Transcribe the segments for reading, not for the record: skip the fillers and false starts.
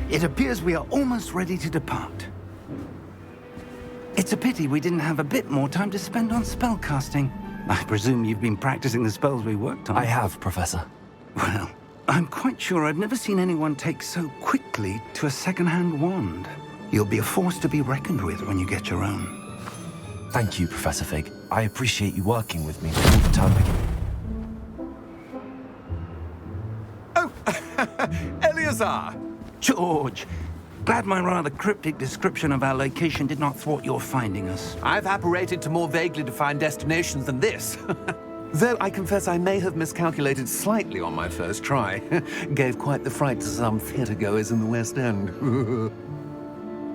It appears we are almost ready to depart. It's a pity we didn't have a bit more time to spend on spellcasting. I presume you've been practicing the spells we worked on. I have, Professor. Well, I'm quite sure I've never seen anyone take so quickly to a second-hand wand. You'll be a force to be reckoned with when you get your own. Thank you, Professor Fig. I appreciate you working with me all the time again. Oh, Eleazar! George! Glad my rather cryptic description of our location did not thwart your finding us. I've apparated to more vaguely defined destinations than this. Though I confess I may have miscalculated slightly on my first try. Gave quite the fright to some theatre-goers in the West End.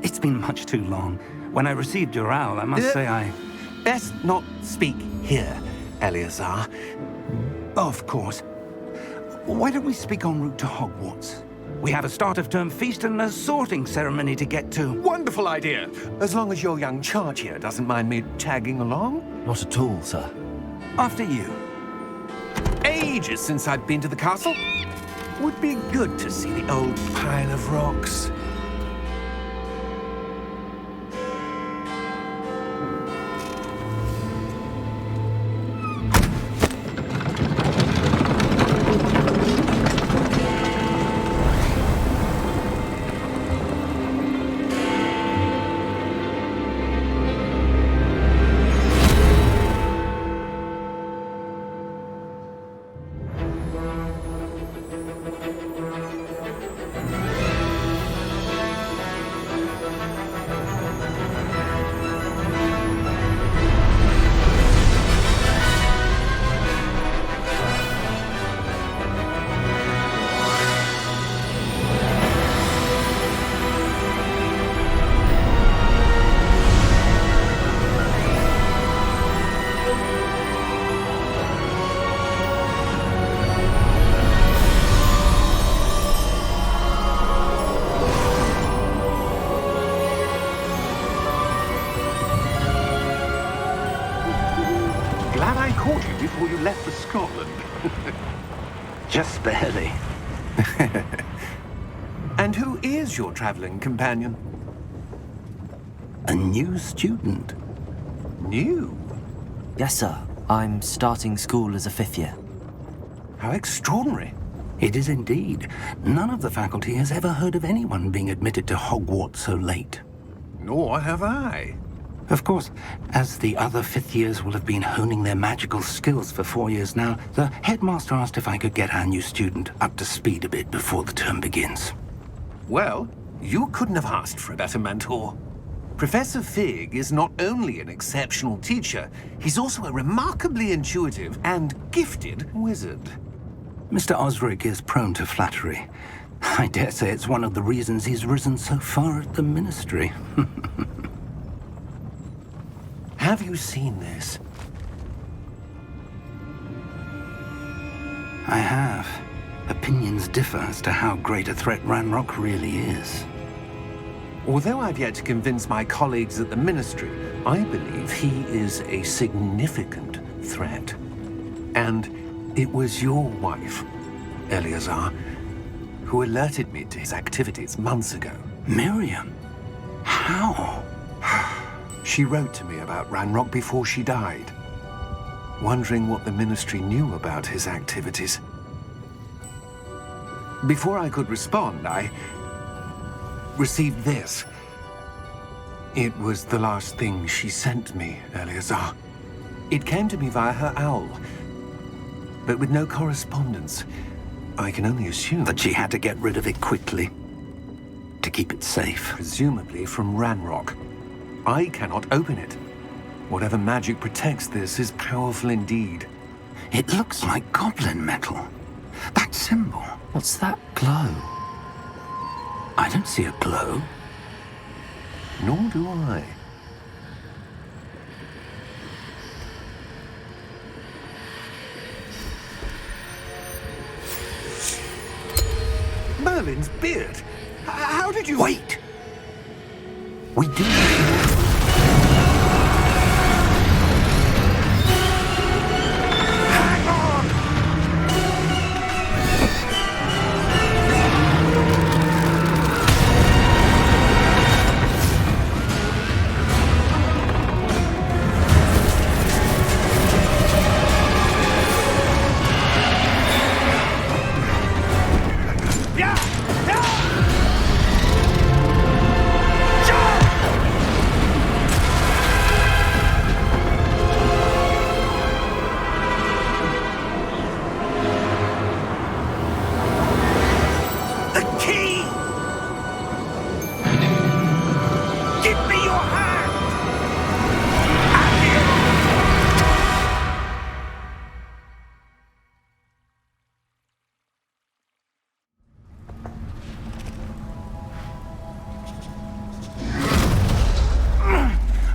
It's been much too long. When I received your owl, I must say I... Best not speak here, Eleazar. Of course. Why don't we speak en route to Hogwarts? We have a start-of-term feast and a sorting ceremony to get to. Wonderful idea! As long as your young charge here doesn't mind me tagging along. Not at all, sir. After you. Ages since I've been to the castle. Would be good to see the old pile of rocks. Glad I caught you before you left for Scotland. Just barely. And who is your traveling companion? A new student. New? Yes, sir. I'm starting school as a 5th year. How extraordinary. It is indeed. None of the faculty has ever heard of anyone being admitted to Hogwarts so late. Nor have I. Of course, as the other 5th years will have been honing their magical skills for 4 years now, the headmaster asked if I could get our new student up to speed a bit before the term begins. Well, you couldn't have asked for a better mentor. Professor Fig is not only an exceptional teacher, he's also a remarkably intuitive and gifted wizard. Mr. Osric is prone to flattery. I dare say it's one of the reasons he's risen so far at the ministry. Have you seen this? I have. Opinions differ as to how great a threat Ranrock really is. Although I've yet to convince my colleagues at the ministry, I believe he is a significant threat. And it was your wife, Eleazar, who alerted me to his activities months ago. Miriam? How? She wrote to me about Ranrock before she died, wondering what the ministry knew about his activities. Before I could respond, I received this. It was the last thing she sent me, Eleazar. It came to me via her owl, but with no correspondence. I can only assume That she had to get rid of it quickly, to keep it safe. presumably from Ranrock. I cannot open it. Whatever magic protects this is powerful indeed. It looks like goblin metal. That symbol. What's that glow? I don't see a glow. Nor do I. Merlin's beard. How did you... Wait! We do... Hang on!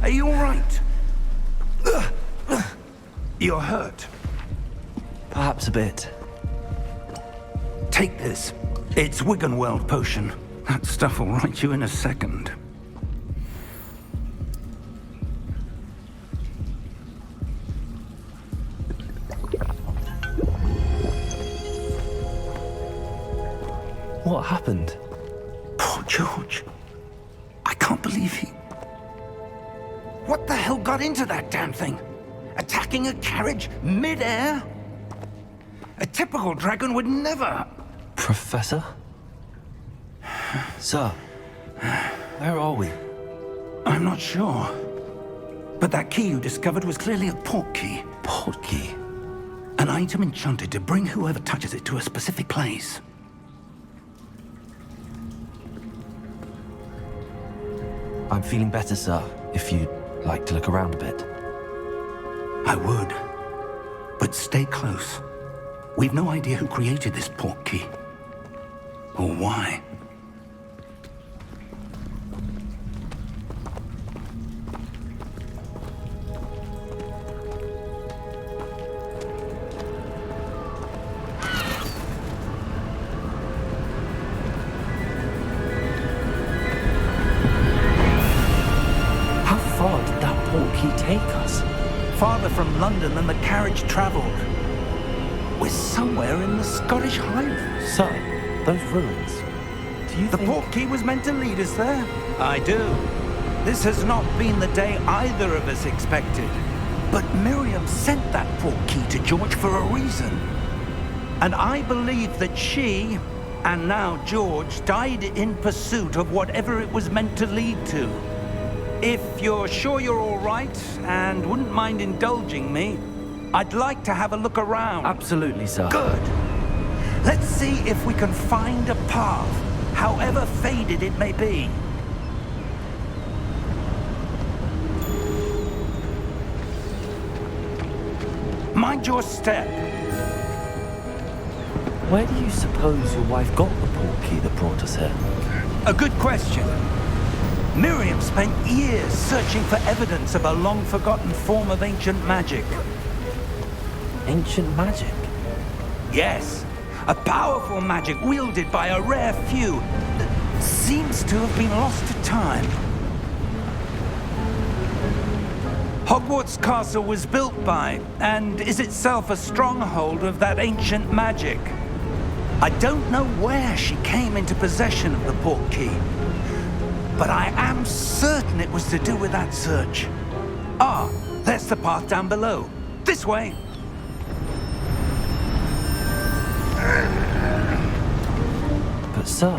Are you all right? You're hurt. Perhaps a bit. Take this. It's Wiggenweld potion. That stuff will right you in a second. What happened? Poor George. I can't believe he... What the hell got into that damn thing? Attacking a carriage mid-air? A typical dragon would never... Professor? Sir, where are we? I'm not sure. But that key you discovered was clearly a port key. Port key? An item enchanted to bring whoever touches it to a specific place. I'm feeling better, sir, if you'd like to look around a bit. I would. But stay close. We've no idea who created this port key. Or why. How far did that port key take us? Farther from London than the carriage traveled. We're somewhere in the Scottish Highlands. Sir, those ruins. Do you The think... port key was meant to lead us there? I do. This has not been the day either of us expected. But Miriam sent that port key to George for a reason. And I believe that she, and now George, died in pursuit of whatever it was meant to lead to. If you're sure you're all right and wouldn't mind indulging me, I'd like to have a look around. Absolutely, sir. Good. Let's see if we can find a path, however faded it may be. Mind your step. Where do you suppose your wife got the port key that brought us here? A good question. Miriam spent years searching for evidence of a long-forgotten form of ancient magic. Ancient magic? Yes, a powerful magic wielded by a rare few that seems to have been lost to time. Hogwarts Castle was built by, and is itself a stronghold of that ancient magic. I don't know where she came into possession of the port key, but I am certain it was to do with that search. Ah, there's the path down below. This way. But sir,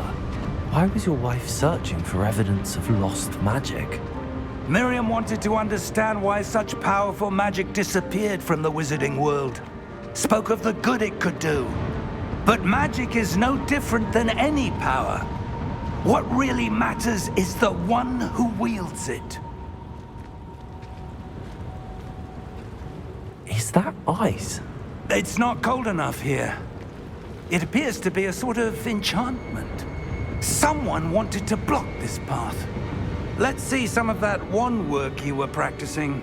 why was your wife searching for evidence of lost magic? Miriam wanted to understand why such powerful magic disappeared from the wizarding world. Spoke of the good it could do. But magic is no different than any power. What really matters is the one who wields it. Is that ice? It's not cold enough here. It appears to be a sort of enchantment. Someone wanted to block this path. Let's see some of that wand work you were practicing.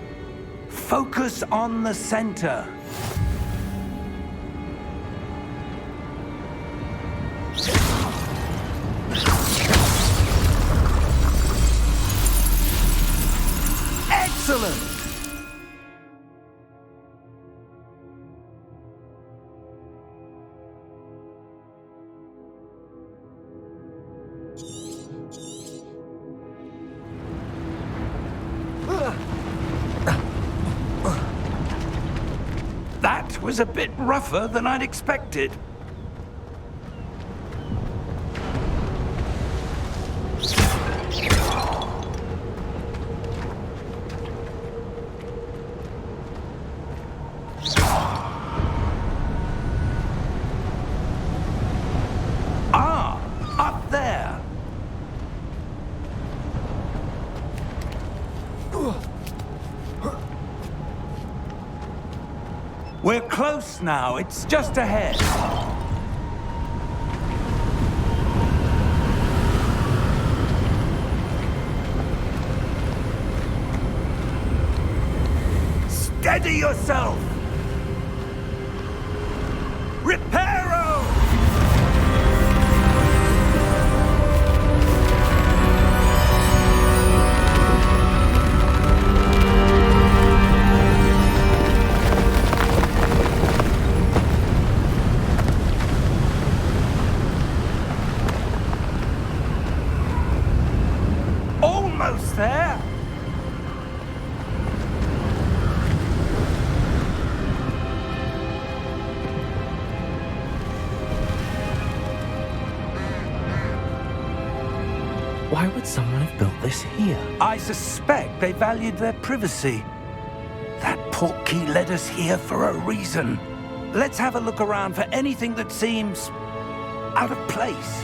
Focus on the center. Excellent! That was a bit rougher than I'd expected. Ah, up there. We're close now. It's just ahead. Steady yourself! Reparo! Almost there! Why would someone have built this here? I suspect they valued their privacy. That portkey led us here for a reason. Let's have a look around for anything that seems out of place.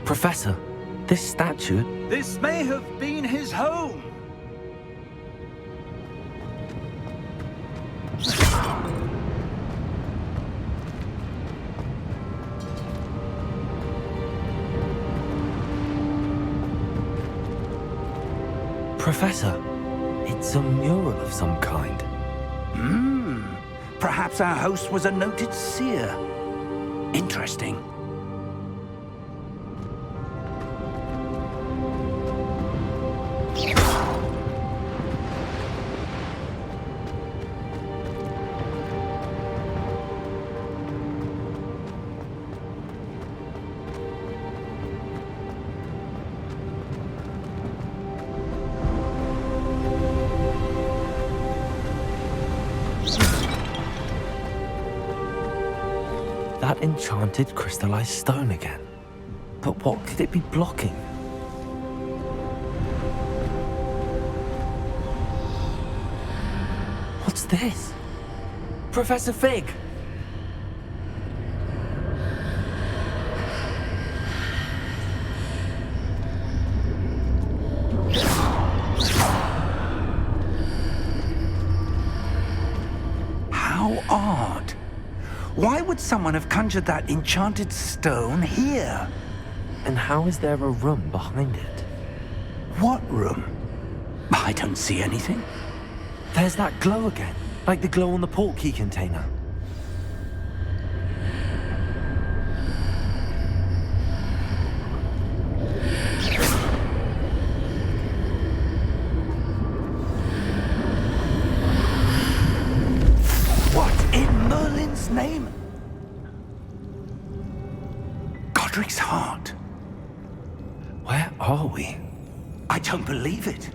Professor, this statue... This may have been his home. Professor, it's a mural of some kind. Perhaps our host was a noted seer. Interesting. That enchanted crystallized stone again. But what could it be blocking? What's this? Professor Fig! How odd. Why would someone have conjured that enchanted stone here? And how is there a room behind it? What room? I don't see anything. There's that glow again, like the glow on the portkey container. What in Merlin's name? Godric's heart. Where are we? I don't believe it.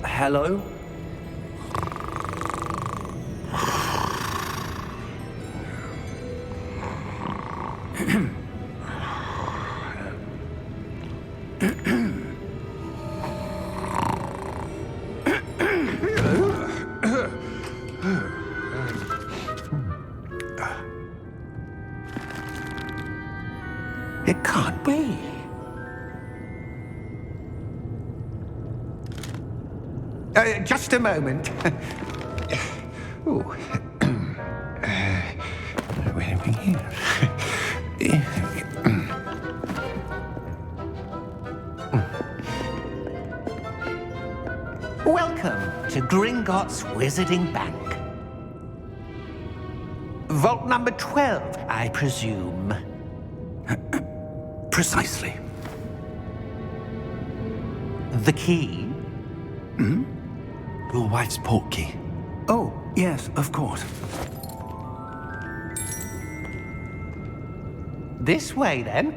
Hello? It can't be. Just a moment. Ooh. Where are we here? Welcome to Gringotts Wizarding Bank. Vault number 12, I presume. Precisely. The key? Your wife's portkey. Oh, yes, of course. This way, then.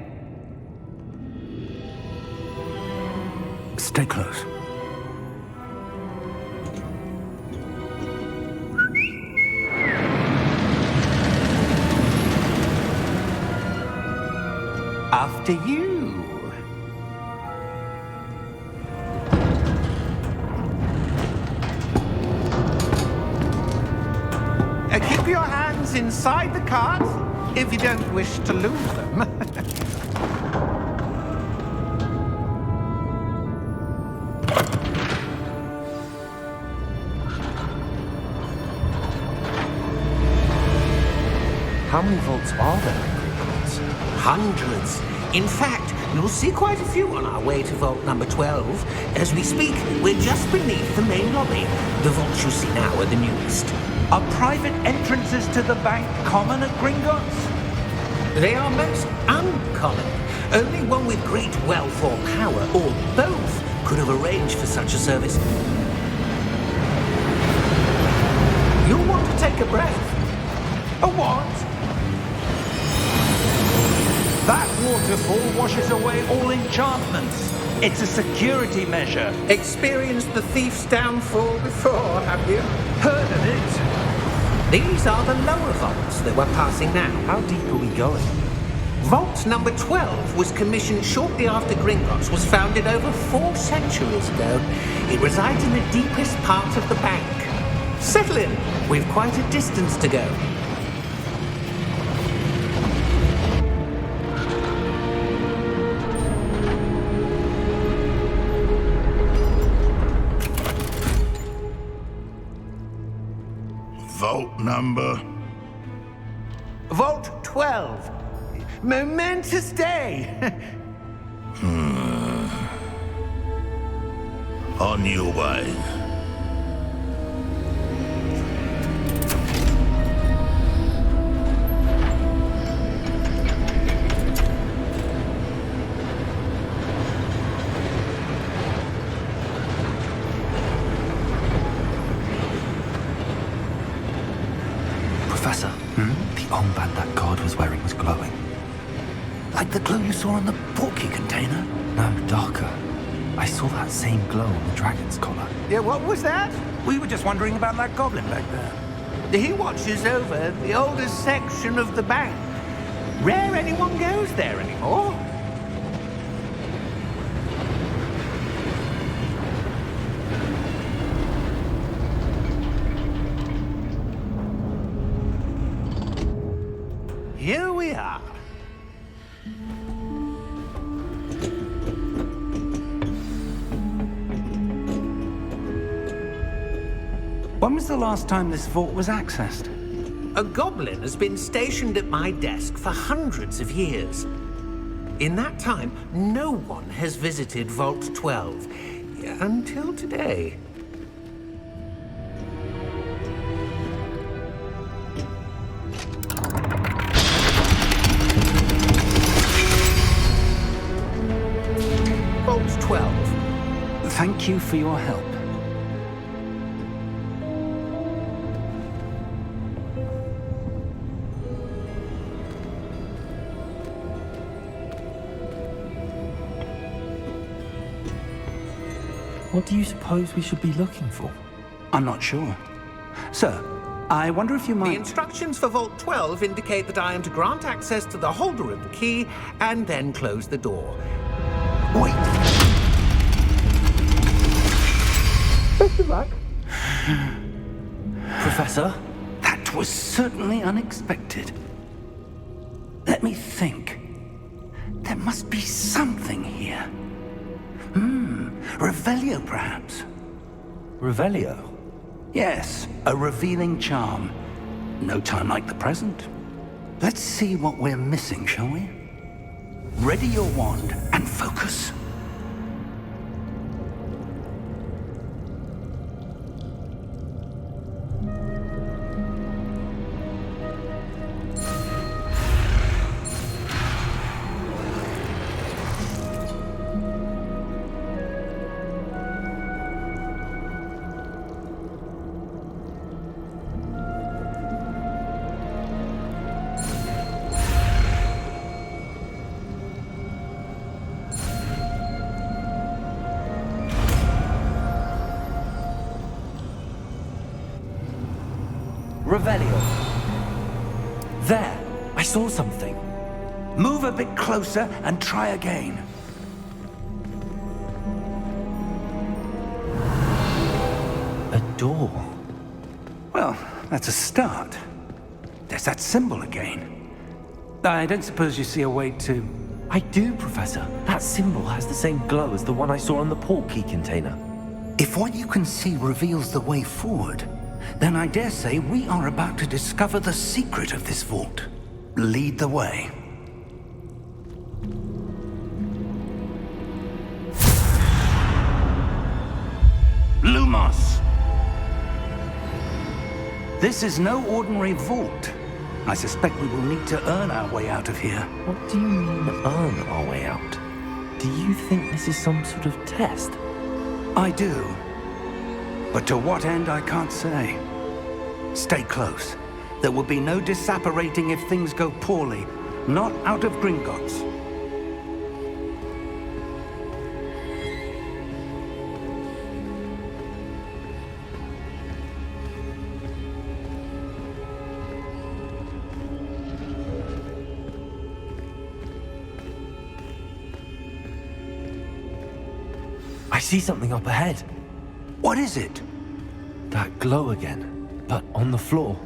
Stay close. after you. Keep your hands inside the cart if you don't wish to lose them. How many vaults are there in Hogwarts? Hundreds. In fact, you'll see quite a few on our way to vault number 12. As we speak, we're just beneath the main lobby. The vaults you see now are the newest. Are private entrances to the bank common at Gringotts? They are most uncommon. Only one with great wealth or power, or both, could have arranged for such a service. You'll want to take a breath. A what? That waterfall washes away all enchantments. It's a security measure. Experienced the thief's downfall before, have you? Heard of it? These are the lower vaults that we're passing now. How deep are we going? Vault number 12 was commissioned shortly after Gringotts was founded over 4 centuries ago. It resides in the deepest part of the bank. Settle in. We've quite a distance to go. Vault number? Vault 12. Momentous day. On your way. Professor, the armband that guard was wearing was glowing. Like the glow you saw on the portkey container? No, darker. I saw that same glow on the dragon's collar. Yeah, what was that? We were just wondering about that goblin back there. He watches over the oldest section of the bank. Rare anyone goes there anymore. Here we are. When was the last time this vault was accessed? A goblin has been stationed at my desk for hundreds of years. In that time, no one has visited Vault 12. Until today. Vault 12. Thank you for your help. What do you suppose we should be looking for? I'm not sure. Sir, I wonder if you The might... instructions for Vault 12 indicate that I am to grant access to the holder of the key and then close the door. Wait! Best of luck. Professor? That was certainly unexpected. Let me think. There must be something here. Revelio, perhaps? Revelio? Yes, a revealing charm. No time like the present. Let's see what we're missing, shall we? Ready your wand and focus. Revelio. There! I saw something. Move a bit closer and try again. A door. Well, that's a start. There's that symbol again. I don't suppose you see a way to... I do, Professor. That symbol has the same glow as the one I saw on the portkey container. If what you can see reveals the way forward, then I dare say we are about to discover the secret of this vault. Lead the way. Lumos! This is no ordinary vault. I suspect we will need to earn our way out of here. What do you mean, earn our way out? Do you think this is some sort of test? I do. But to what end, I can't say. Stay close. There will be no disapparating if things go poorly. Not out of Gringotts. I see something up ahead. What is it? That glow again, but on the floor.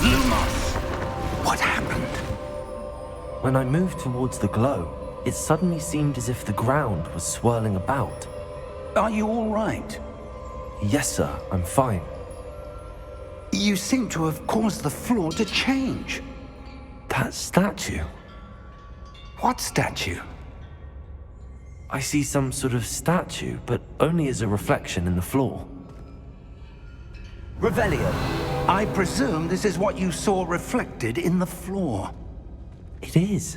Lumos! What happened? When I moved towards the glow, it suddenly seemed as if the ground was swirling about. Are you all right? Yes, sir, I'm fine. You seem to have caused the floor to change. That statue. What statue? I see some sort of statue, but only as a reflection in the floor. Revelio, I presume this is what you saw reflected in the floor. It is.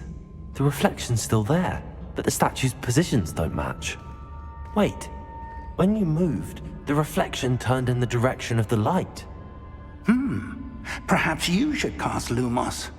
The reflection's still there, but the statue's positions don't match. Wait, when you moved, the reflection turned in the direction of the light. Perhaps you should cast Lumos.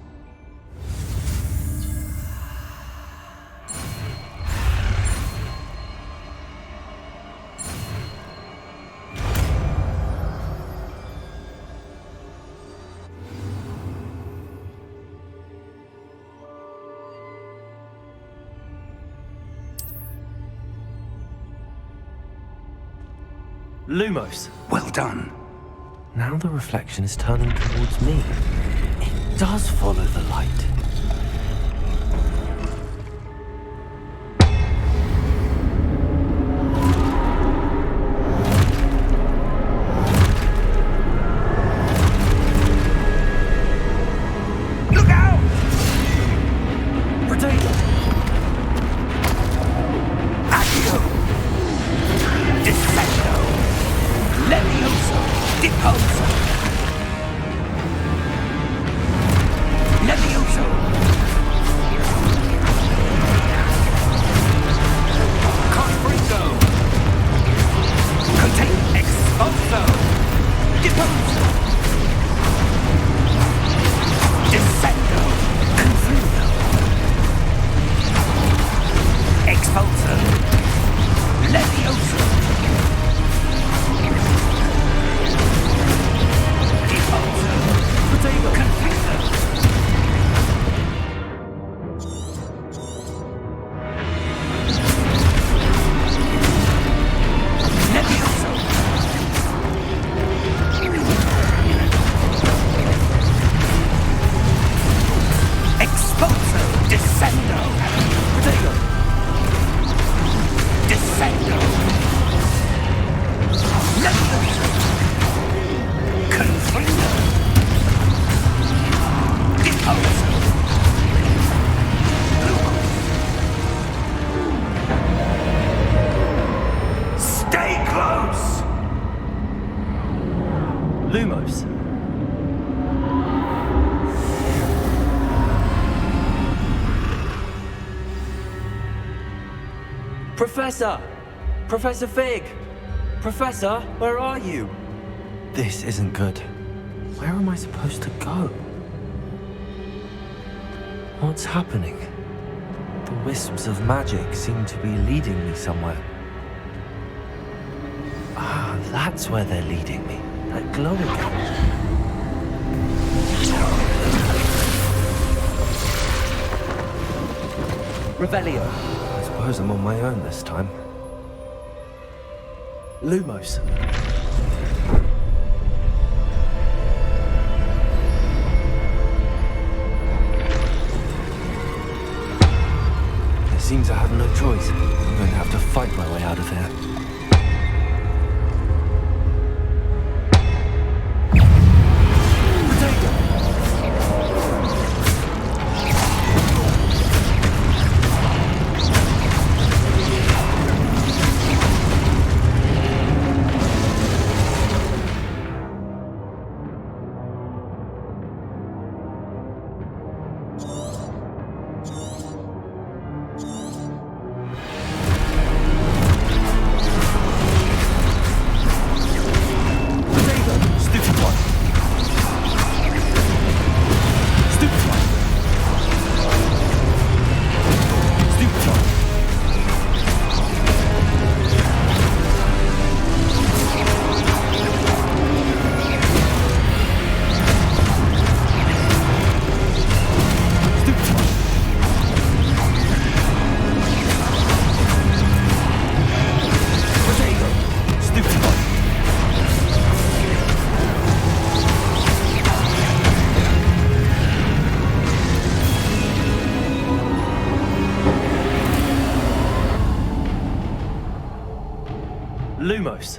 Lumos! Well done. Now the reflection is turning towards me. It does follow the light. Look out! Potato! Accio! Dissecto! Levioso! Deposo! Levioso! Confringo! Contain Expulso! Deposo! Dissecto! Confringo! Expulso! Levioso! Potato! Confringo! Levioso! Expulso! Descendo! Potato! Descendo! Levioso! Confringo! Deposo! Stay close! Lumos! Professor! Professor Fig! Professor, where are you? This isn't good. Where am I supposed to go? What's happening? The wisps of magic seem to be leading me somewhere. Ah, that's where they're leading me. That glow again. Revelio. I suppose I'm on my own this time. Lumos. It seems I have no choice. I'm going to have to fight my way out of here. Lumos.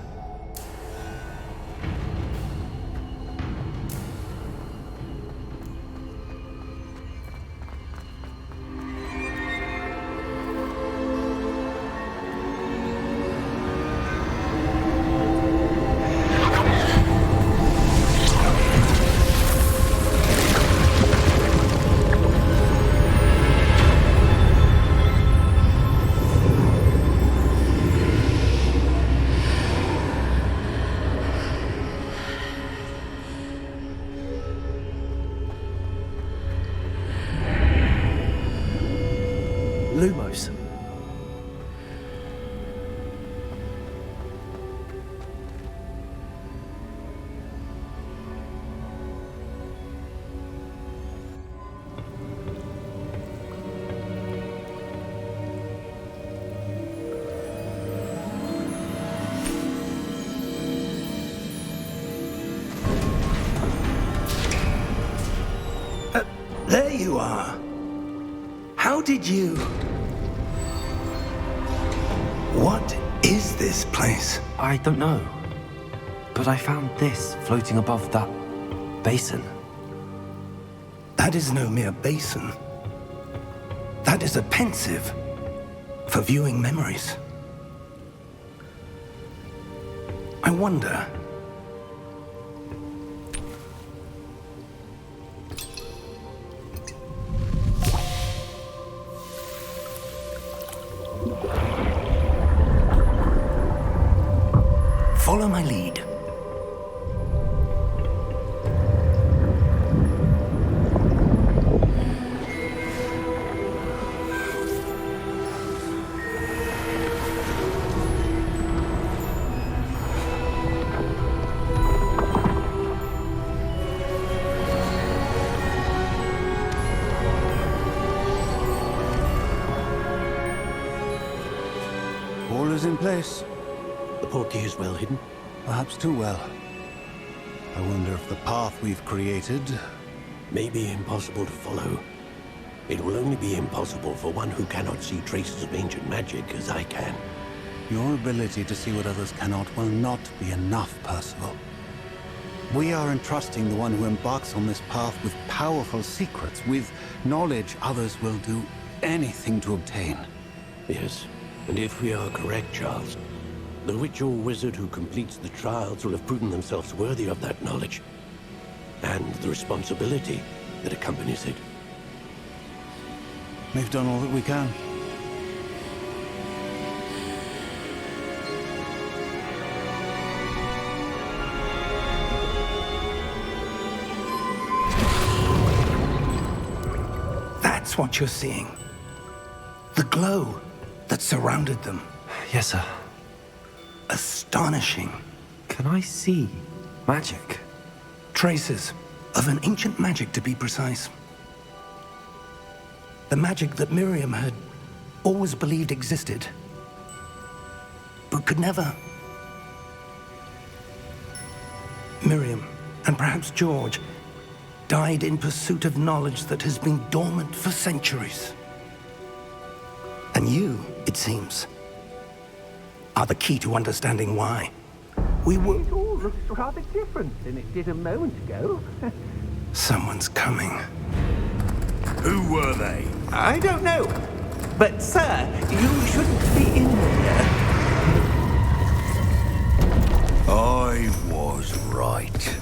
Lumos. There you are. How did you... What is this place? I don't know. But I found this floating above that basin. That is no mere basin. That is a pensive for viewing memories. I wonder... Follow my lead. All is in place. The portkey is well hidden. Perhaps too well. I wonder if the path we've created... May be impossible to follow. It will only be impossible for one who cannot see traces of ancient magic as I can. Your ability to see what others cannot will not be enough, Percival. We are entrusting the one who embarks on this path with powerful secrets, with knowledge others will do anything to obtain. Yes, and if we are correct, Charles, the witch or wizard who completes the trials will have proven themselves worthy of that knowledge, and the responsibility that accompanies it. We've done all that we can. That's what you're seeing. glow that surrounded them. Yes, sir. Astonishing. Can I see magic? Traces of an ancient magic, to be precise. The magic that Miriam had always believed existed, but could never. Miriam, and perhaps George, died in pursuit of knowledge that has been dormant for centuries. And you, it seems, are the key to understanding why. We were... It all looks rather different than it did a moment ago. Someone's coming. Who were they? I don't know. But, sir, you shouldn't be in here. I was right.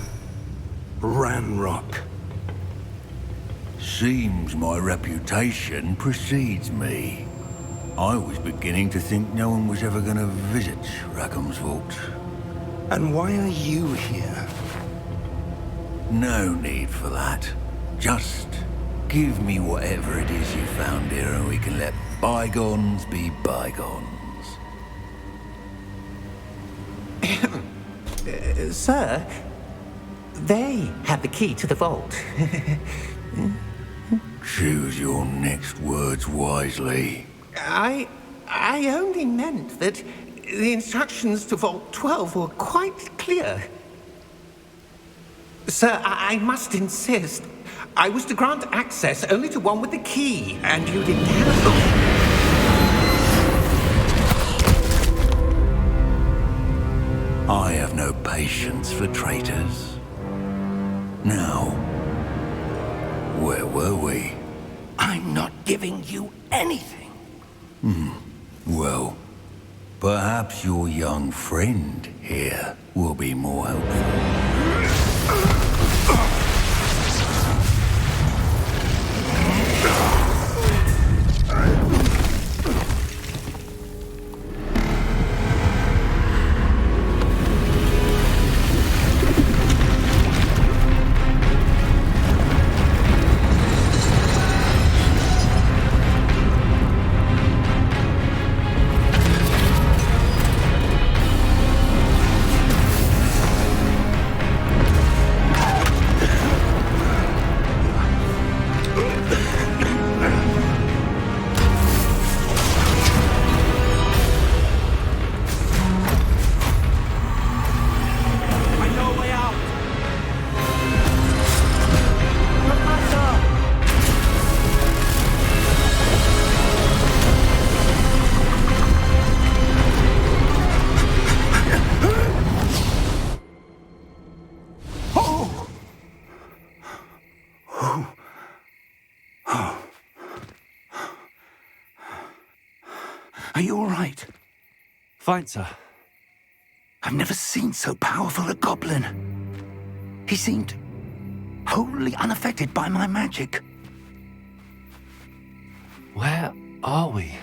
Ranrock. Seems my reputation precedes me. I was beginning to think no one was ever going to visit Rackham's vault. And why are you here? No need for that. Just give me whatever it is you found here and we can let bygones be bygones. Sir, they have the key to the vault. Choose your next words wisely. I only meant that the instructions to Vault 12 were quite clear. Sir, I must insist. I was to grant access only to one with the key, and you didn't have... I have no patience for traitors. Now, where were we? I'm not giving you anything. Well, perhaps your young friend here will be more helpful. Are you all right? Fine, sir. I've never seen so powerful a goblin. He seemed wholly unaffected by my magic. Where are we?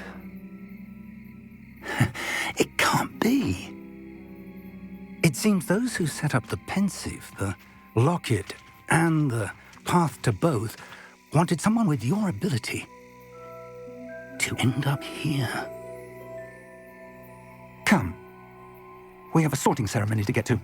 It can't be. It seems those who set up the pensive, the locket, and the path to both wanted someone with your ability to end up here. Come. We have a sorting ceremony to get to.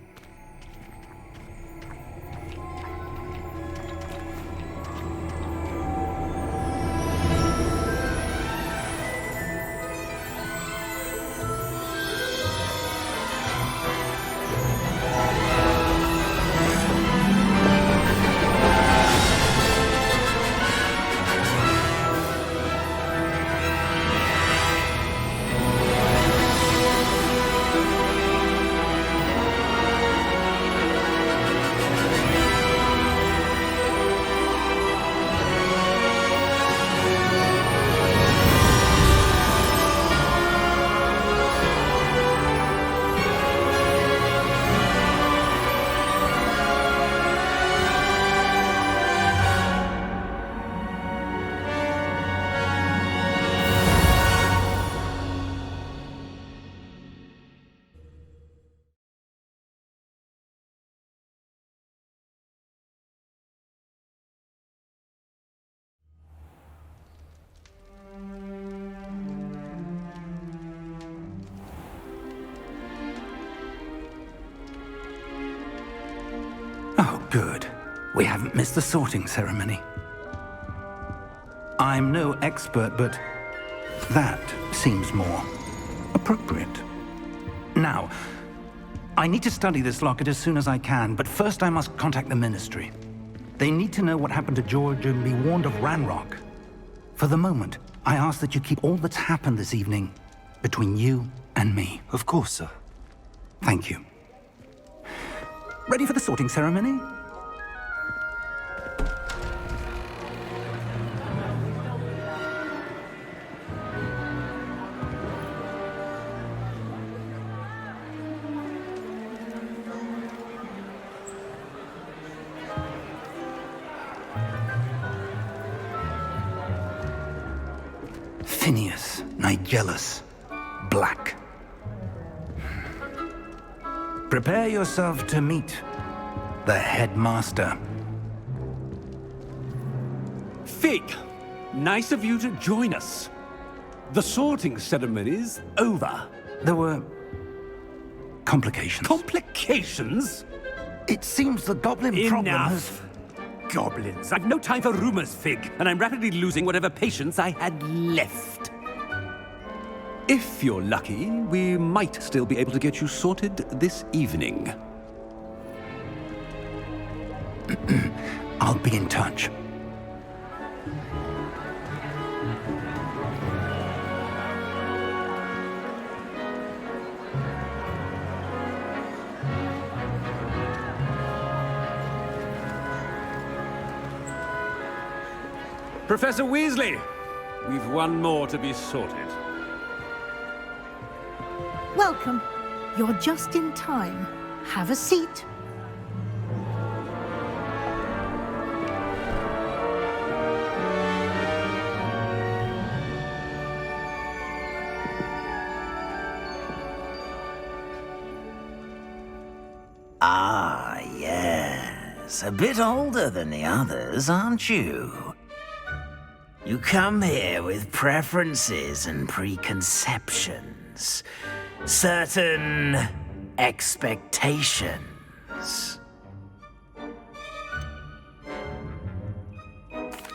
Oh, good. We haven't missed the sorting ceremony. I'm no expert, but that seems more appropriate. Now, I need to study this locket as soon as I can, but first I must contact the Ministry. They need to know what happened to George and be warned of Ranrock. For the moment, I ask that you keep all that's happened this evening between you and me. Of course, sir. Thank you. Ready for the sorting ceremony? Phineas, Nigellus, Black. Prepare yourself to meet the headmaster. Fig, nice of you to join us. The sorting ceremony's over. There were complications. Complications? It seems the goblin problem has... Enough. Goblins. I've no time for rumors, Fig, and I'm rapidly losing whatever patience I had left. If you're lucky, we might still be able to get you sorted this evening. I'll be in touch. Professor Weasley, we've one more to be sorted. Welcome. You're just in time. Have a seat. Ah, yes. A bit older than the others, aren't you? You come here with preferences and preconceptions. Certain expectations.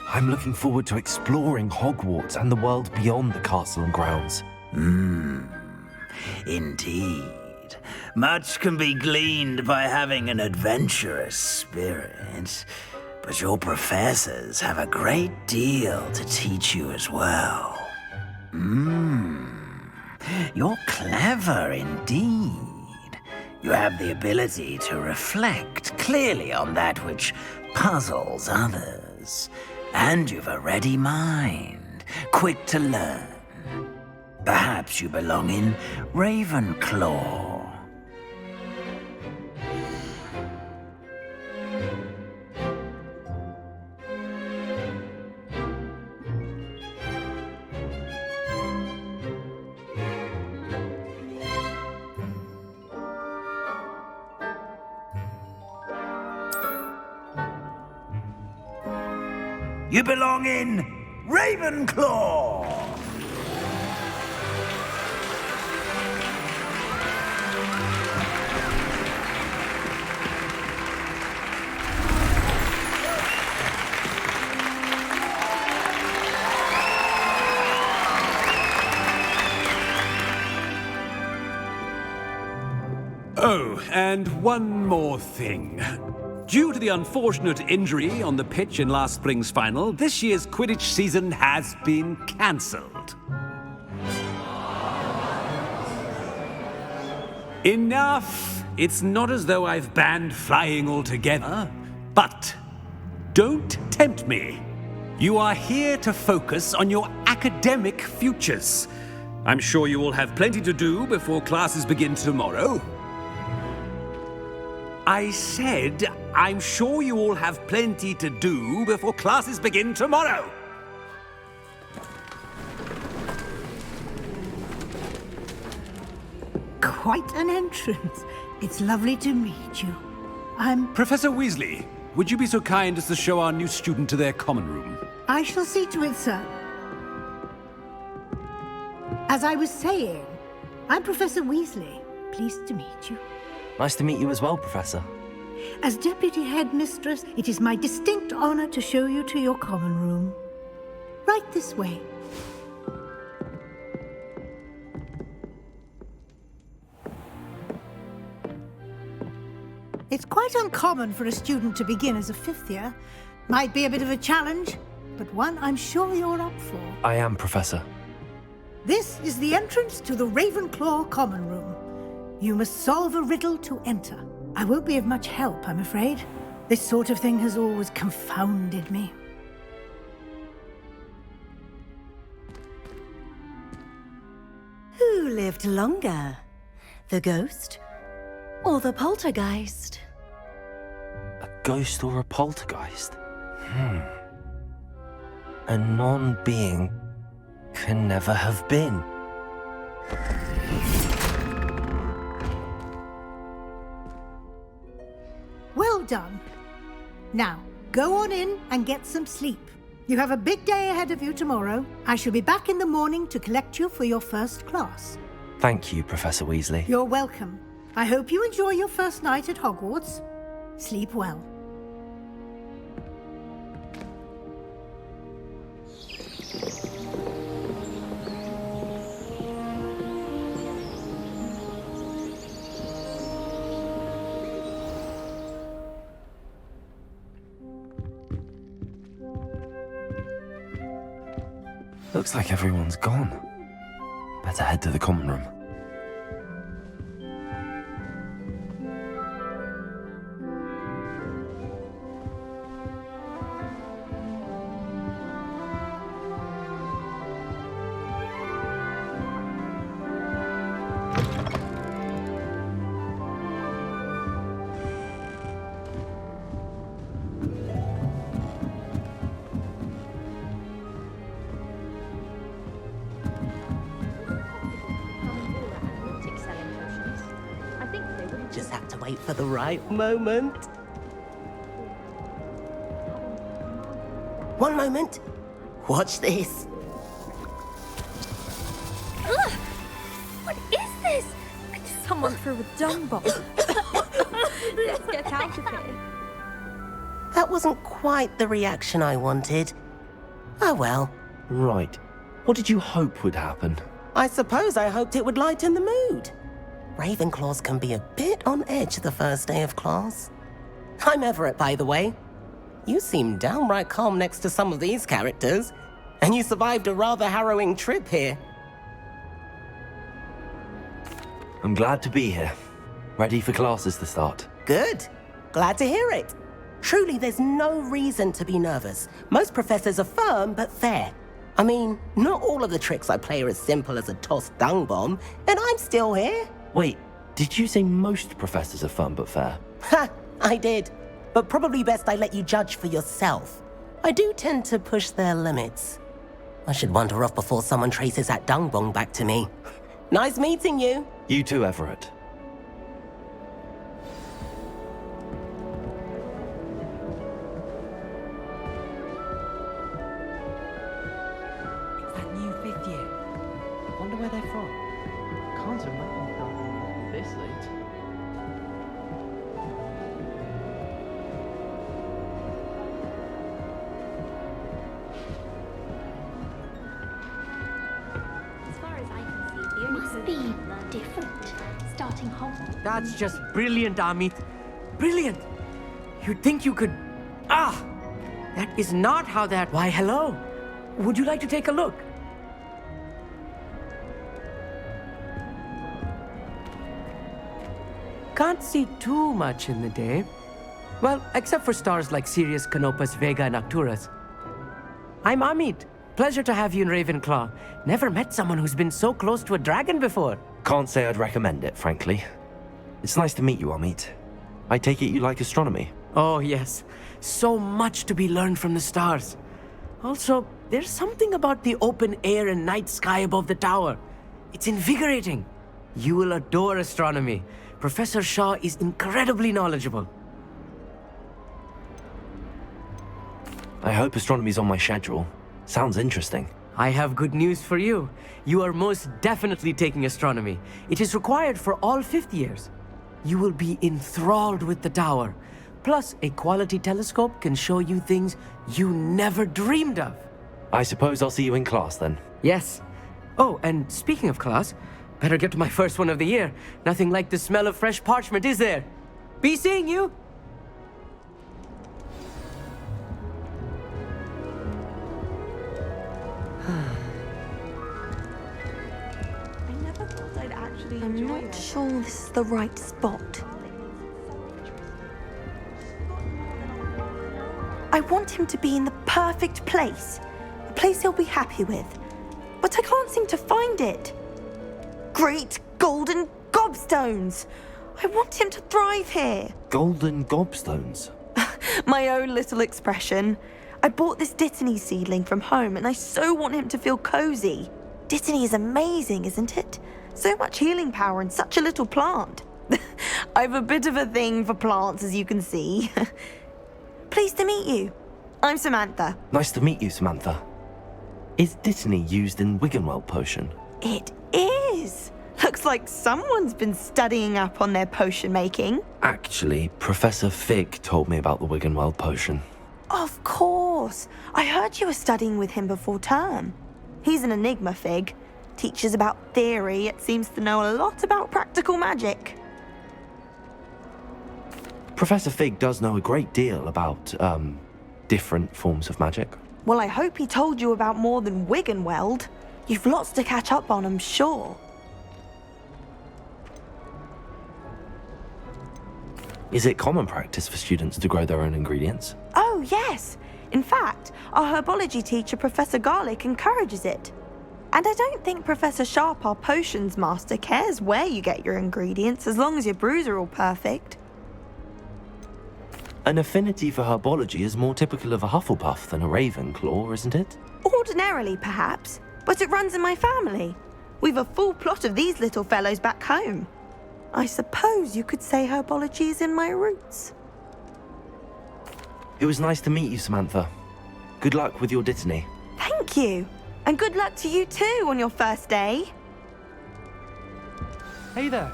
I'm looking forward to exploring Hogwarts and the world beyond the castle and grounds. Indeed. Much can be gleaned by having an adventurous spirit, but your professors have a great deal to teach you as well. You're clever indeed. You have the ability to reflect clearly on that which puzzles others. And you've a ready mind, quick to learn. Perhaps you belong in Ravenclaw. You belong in Ravenclaw! Oh, and one more thing. Due to the unfortunate injury on the pitch in last spring's final, this year's Quidditch season has been cancelled. Enough! It's not as though I've banned flying altogether, but don't tempt me. You are here to focus on your academic futures. I'm sure you will have plenty to do before classes begin tomorrow. I said, I'm sure you all have plenty to do before classes begin tomorrow. Quite an entrance. It's lovely to meet you. I'm... Professor Weasley, would you be so kind as to show our new student to their common room? I shall see to it, sir. As I was saying, I'm Professor Weasley. Pleased to meet you. Nice to meet you as well, Professor. As Deputy Headmistress, it is my distinct honor to show you to your common room. Right this way. It's quite uncommon for a student to begin as a fifth year. Might be a bit of a challenge, but one I'm sure you're up for. I am, Professor. This is the entrance to the Ravenclaw common room. You must solve a riddle to enter. I won't be of much help, I'm afraid. This sort of thing has always confounded me. Who lived longer? The ghost or the poltergeist? A ghost or a poltergeist? A non-being can never have been. Well done. Now, go on in and get some sleep. You have a big day ahead of you tomorrow. I shall be back in the morning to collect you for your first class. Thank you, Professor Weasley. You're welcome. I hope you enjoy your first night at Hogwarts. Sleep well. Looks like everyone's gone. Better head to the common room. Just have to wait for the right moment. One moment. Watch this. Ugh! What is this? Someone threw a dung bomb. Let's get out of here. That wasn't quite the reaction I wanted. Oh well. Right. What did you hope would happen? I suppose I hoped it would lighten the mood. Ravenclaws can be a bit on edge the first day of class. I'm Everett, by the way. You seem downright calm next to some of these characters, and you survived a rather harrowing trip here. I'm glad to be here. Ready for classes to start. Good. Glad to hear it. Truly, there's no reason to be nervous. Most professors are firm but fair. I mean, not all of the tricks I play are as simple as a tossed dung bomb, and I'm still here. Wait, did you say most professors are fun but fair? Ha! I did. But probably best I let you judge for yourself. I do tend to push their limits. I should wander off before someone traces that dung bomb back to me. Nice meeting you. You too, Everett. It's that new fifth year. Wonder where they're from. Can't imagine they'll be this late. Must be different, starting Hogwarts. That's just brilliant, Amit. Brilliant! You'd think you could... Ah! That is not how that... Why, hello. Would you like to take a look? Can't see too much in the day. Well, except for stars like Sirius, Canopus, Vega, and Arcturus. I'm Amit. Pleasure to have you in Ravenclaw. Never met someone who's been so close to a dragon before. Can't say I'd recommend it, frankly. It's nice to meet you, Amit. I take it you like astronomy? Oh, yes. So much to be learned from the stars. Also, there's something about the open air and night sky above the tower. It's invigorating. You will adore astronomy. Professor Shaw is incredibly knowledgeable. I hope astronomy's on my schedule. Sounds interesting. I have good news for you. You are most definitely taking astronomy. It is required for all fifth years. You will be enthralled with the tower. Plus, a quality telescope can show you things you never dreamed of. I suppose I'll see you in class then. Yes. Oh, and speaking of class, better get to my first one of the year. Nothing like the smell of fresh parchment, is there? Be seeing you! I'm not sure this is the right spot. I want him to be in the perfect place. A place he'll be happy with. But I can't seem to find it. Great golden gobstones! I want him to thrive here. Golden gobstones? My own little expression. I bought this Dittany seedling from home and I so want him to feel cozy. Dittany is amazing, isn't it? So much healing power in such a little plant. I've a bit of a thing for plants, as you can see. Pleased to meet you. I'm Samantha. Nice to meet you, Samantha. Is Dittany used in Wiggenweld potion? It is. Looks like someone's been studying up on their potion making. Actually, Professor Fig told me about the Wiggenweld potion. Of course. I heard you were studying with him before term. He's an enigma, Fig. Teaches about theory, yet seems to know a lot about practical magic. Professor Fig does know a great deal about, different forms of magic. Well, I hope he told you about more than Wiggenweld. You've lots to catch up on, I'm sure. Is it common practice for students to grow their own ingredients? Oh, yes. In fact, our herbology teacher, Professor Garlic, encourages it. And I don't think Professor Sharp, our potions master, cares where you get your ingredients, as long as your brews are all perfect. An affinity for herbology is more typical of a Hufflepuff than a Ravenclaw, isn't it? Ordinarily, perhaps, but it runs in my family. We've a full plot of these little fellows back home. I suppose you could say herbology is in my roots. It was nice to meet you, Samantha. Good luck with your Dittany. Thank you. And good luck to you too on your first day. Hey there.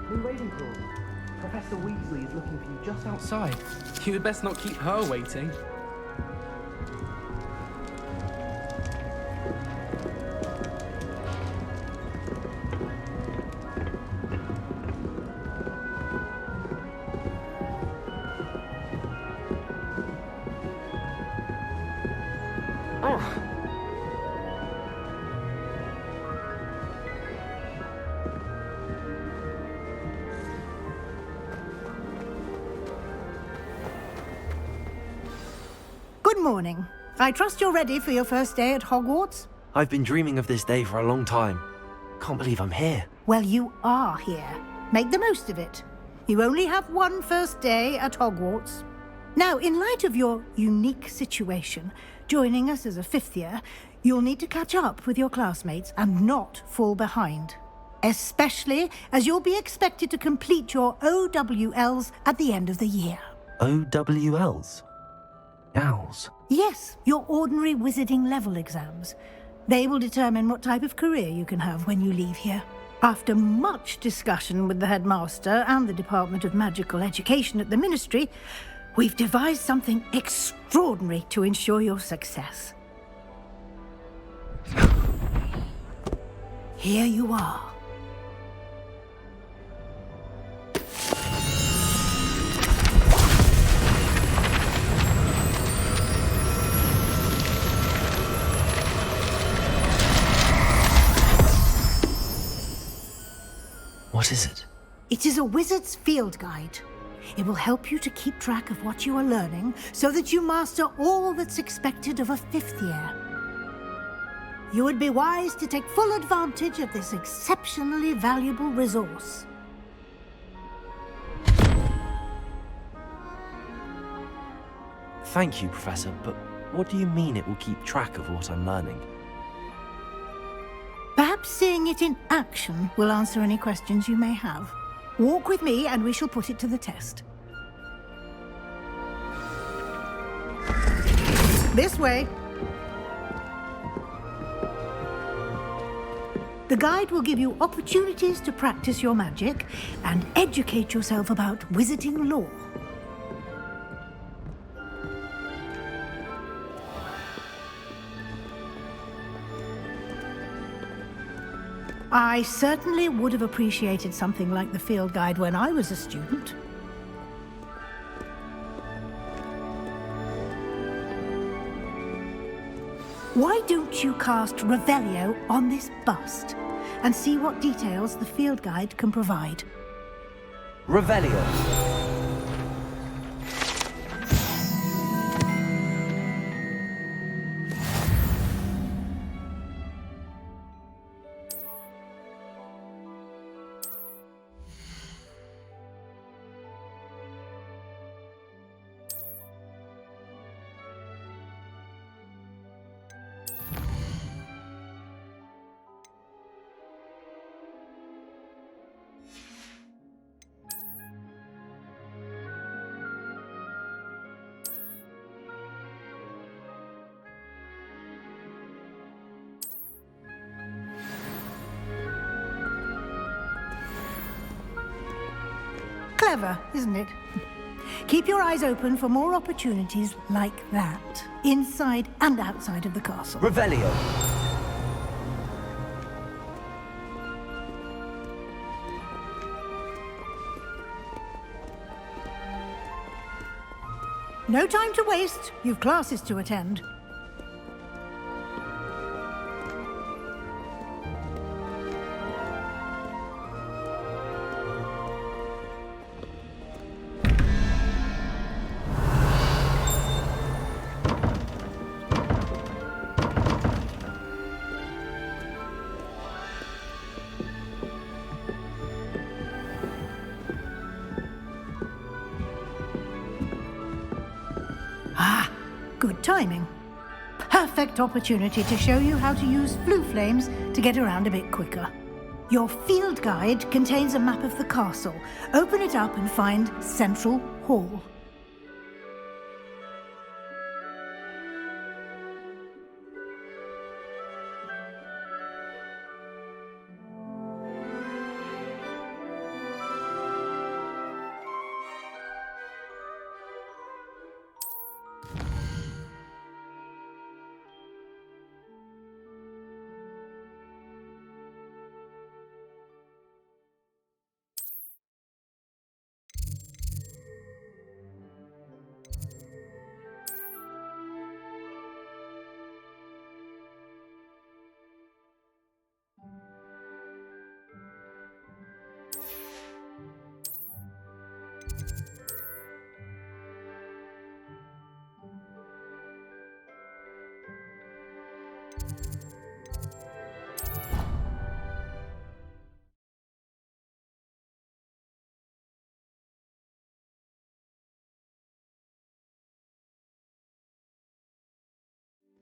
New Ravenclaw. Professor Weasley is looking for you just outside. You had best not keep her waiting. Good morning. I trust you're ready for your first day at Hogwarts? I've been dreaming of this day for a long time. Can't believe I'm here. Well, you are here. Make the most of it. You only have one first day at Hogwarts. Now, in light of your unique situation, joining us as a fifth year, you'll need to catch up with your classmates and not fall behind. Especially as you'll be expected to complete your OWLs at the end of the year. OWLs? Owls? Yes, your ordinary wizarding level exams. They will determine what type of career you can have when you leave here. After much discussion with the headmaster and the Department of Magical Education at the Ministry, we've devised something extraordinary to ensure your success. Here you are. What is it? It is a wizard's field guide. It will help you to keep track of what you are learning so that you master all that's expected of a fifth year. You would be wise to take full advantage of this exceptionally valuable resource. Thank you, Professor, but what do you mean it will keep track of what I'm learning? Perhaps seeing it in action will answer any questions you may have. Walk with me and we shall put it to the test. This way. The guide will give you opportunities to practice your magic and educate yourself about wizarding lore. I certainly would have appreciated something like the field guide when I was a student. Why don't you cast Revelio on this bust and see what details the field guide can provide? Revelio. Clever, isn't it? Keep your eyes open for more opportunities like that, inside and outside of the castle. Revelio. No time to waste. You've classes to attend. Good timing. Perfect opportunity to show you how to use blue flames to get around a bit quicker. Your field guide contains a map of the castle. Open it up and find Central Hall.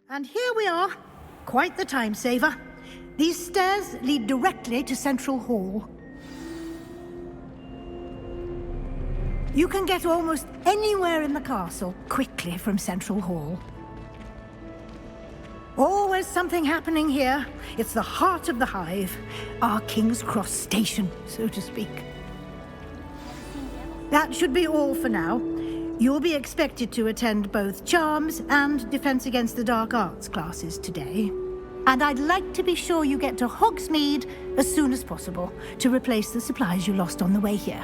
And here we are. Quite the time saver. These stairs lead directly to Central Hall. You can get almost anywhere in the castle quickly from Central Hall. Always something happening here. It's the heart of the hive, our King's Cross station, so to speak. That should be all for now. You'll be expected to attend both Charms and Defense Against the Dark Arts classes today. And I'd like to be sure you get to Hogsmeade as soon as possible to replace the supplies you lost on the way here.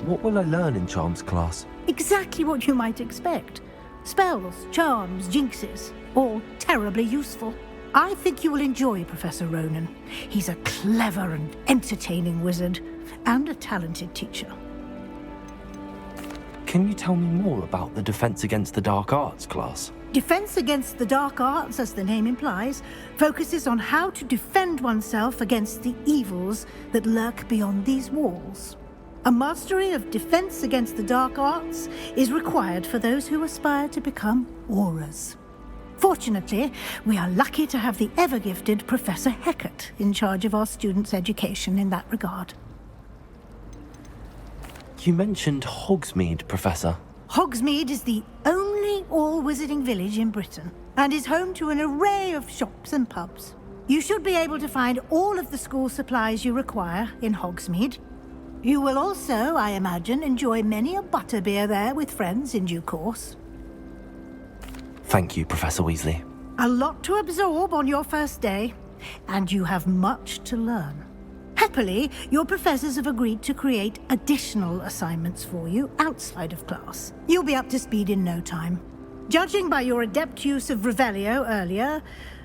What will I learn in Charms class? Exactly what you might expect. Spells, charms, jinxes, all terribly useful. I think you will enjoy Professor Ronan. He's a clever and entertaining wizard, and a talented teacher. Can you tell me more about the Defense Against the Dark Arts class? Defense Against the Dark Arts, as the name implies, focuses on how to defend oneself against the evils that lurk beyond these walls. A mastery of Defense Against the Dark Arts is required for those who aspire to become Aurors. Fortunately, we are lucky to have the ever-gifted Professor Hecat in charge of our students' education in that regard. You mentioned Hogsmeade, Professor. Hogsmeade is the only only all-wizarding village in Britain, and is home to an array of shops and pubs. You should be able to find all of the school supplies you require in Hogsmeade. You will also, I imagine, enjoy many a butterbeer there with friends in due course. Thank you, Professor Weasley. A lot to absorb on your first day, and you have much to learn. Happily, your professors have agreed to create additional assignments for you outside of class. You'll be up to speed in no time. Judging by your adept use of Revelio earlier,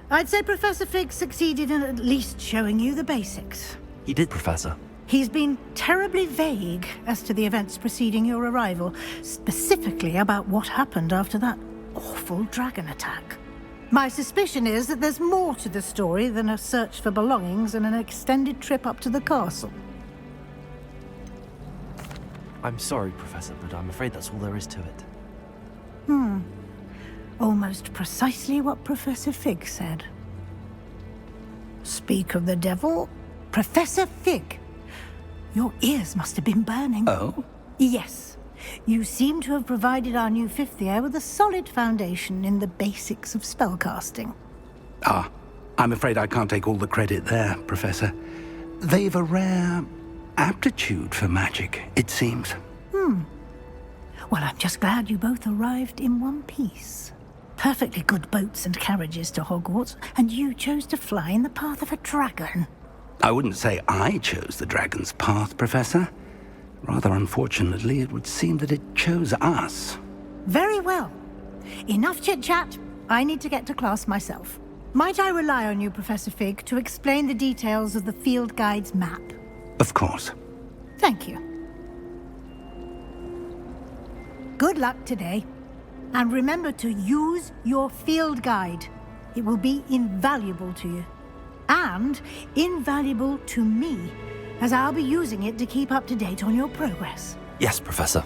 I'd say Professor Fig succeeded in at least showing you the basics. He did, Professor. He's been terribly vague as to the events preceding your arrival, specifically about what happened after that awful dragon attack. My suspicion is that there's more to the story than a search for belongings and an extended trip up to the castle. I'm sorry, Professor, but I'm afraid that's all there is to it. Almost precisely what Professor Fig said. Speak of the devil, Professor Fig. Your ears must have been burning. Oh? Yes. You seem to have provided our new fifth year with a solid foundation in the basics of spellcasting. Ah, I'm afraid I can't take all the credit there, Professor. They've a rare aptitude for magic, it seems. Well, I'm just glad you both arrived in one piece. Perfectly good boats and carriages to Hogwarts, and you chose to fly in the path of a dragon. I wouldn't say I chose the dragon's path, Professor. Rather unfortunately, it would seem that it chose us. Very well. Enough chit-chat. I need to get to class myself. Might I rely on you, Professor Fig, to explain the details of the field guide's map? Of course. Thank you. Good luck today. And remember to use your field guide. It will be invaluable to you. And invaluable to me, as I'll be using it to keep up to date on your progress. Yes, Professor.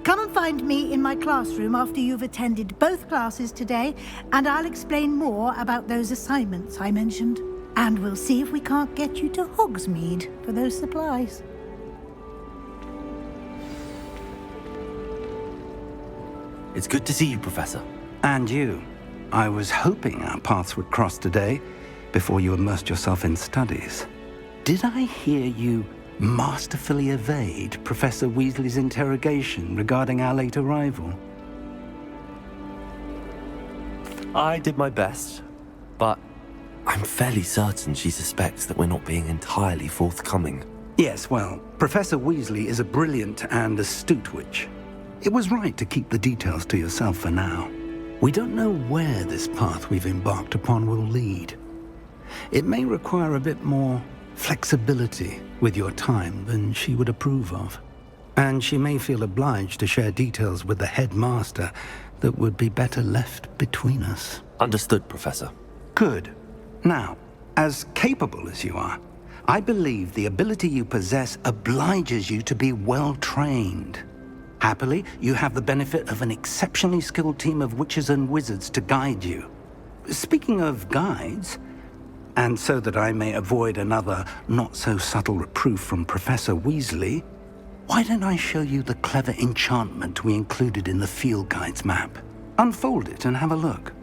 Come and find me in my classroom after you've attended both classes today, and I'll explain more about those assignments I mentioned. And we'll see if we can't get you to Hogsmeade for those supplies. It's good to see you, Professor. And you. I was hoping our paths would cross today, before you immersed yourself in studies. Did I hear you masterfully evade Professor Weasley's interrogation regarding our late arrival? I did my best, but I'm fairly certain she suspects that we're not being entirely forthcoming. Yes, well, Professor Weasley is a brilliant and astute witch. It was right to keep the details to yourself for now. We don't know where this path we've embarked upon will lead. It may require a bit more flexibility with your time than she would approve of. And she may feel obliged to share details with the headmaster that would be better left between us. Understood, Professor. Good. Now, as capable as you are, I believe the ability you possess obliges you to be well trained. Happily, you have the benefit of an exceptionally skilled team of witches and wizards to guide you. Speaking of guides, and so that I may avoid another not-so-subtle reproof from Professor Weasley, why don't I show you the clever enchantment we included in the field guide's map? Unfold it and have a look.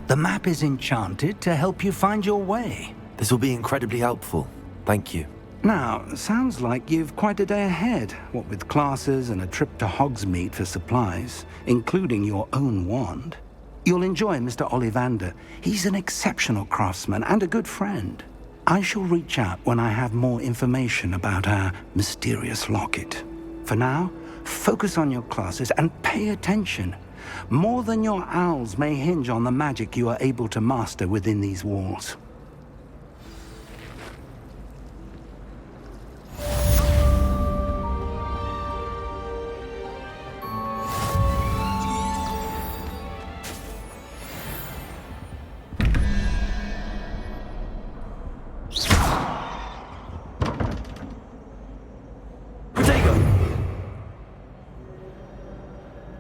The map is enchanted to help you find your way. This will be incredibly helpful. Thank you. Now, sounds like you've quite a day ahead, what with classes and a trip to Hogsmeade for supplies, including your own wand. You'll enjoy Mr. Ollivander. He's an exceptional craftsman and a good friend. I shall reach out when I have more information about our mysterious locket. For now, focus on your classes and pay attention. More than your owls may hinge on the magic you are able to master within these walls.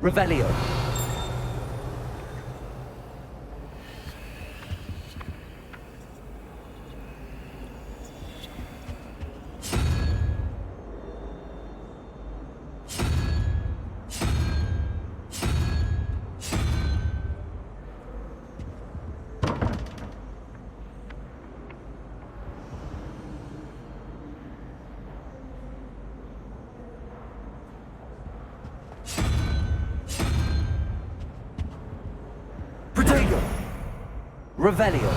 Revelio. Revelio.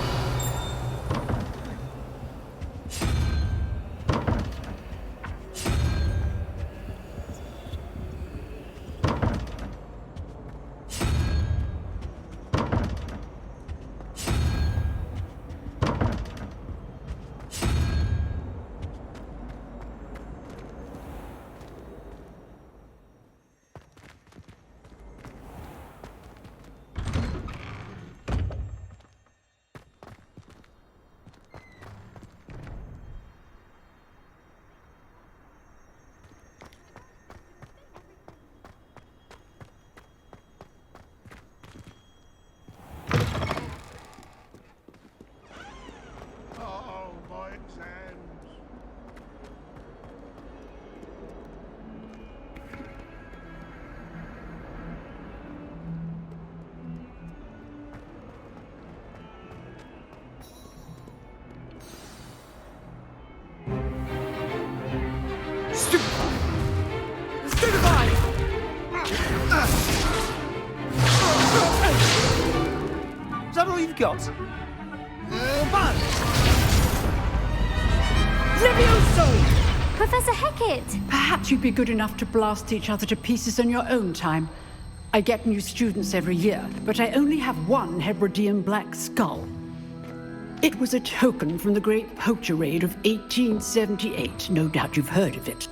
Is that all you've got? Bad! Levioso! Professor Hecat! Perhaps you'd be good enough to blast each other to pieces in your own time. I get new students every year, but I only have one Hebridean black skull. It was a token from the Great Poacher Raid of 1878. No doubt you've heard of it.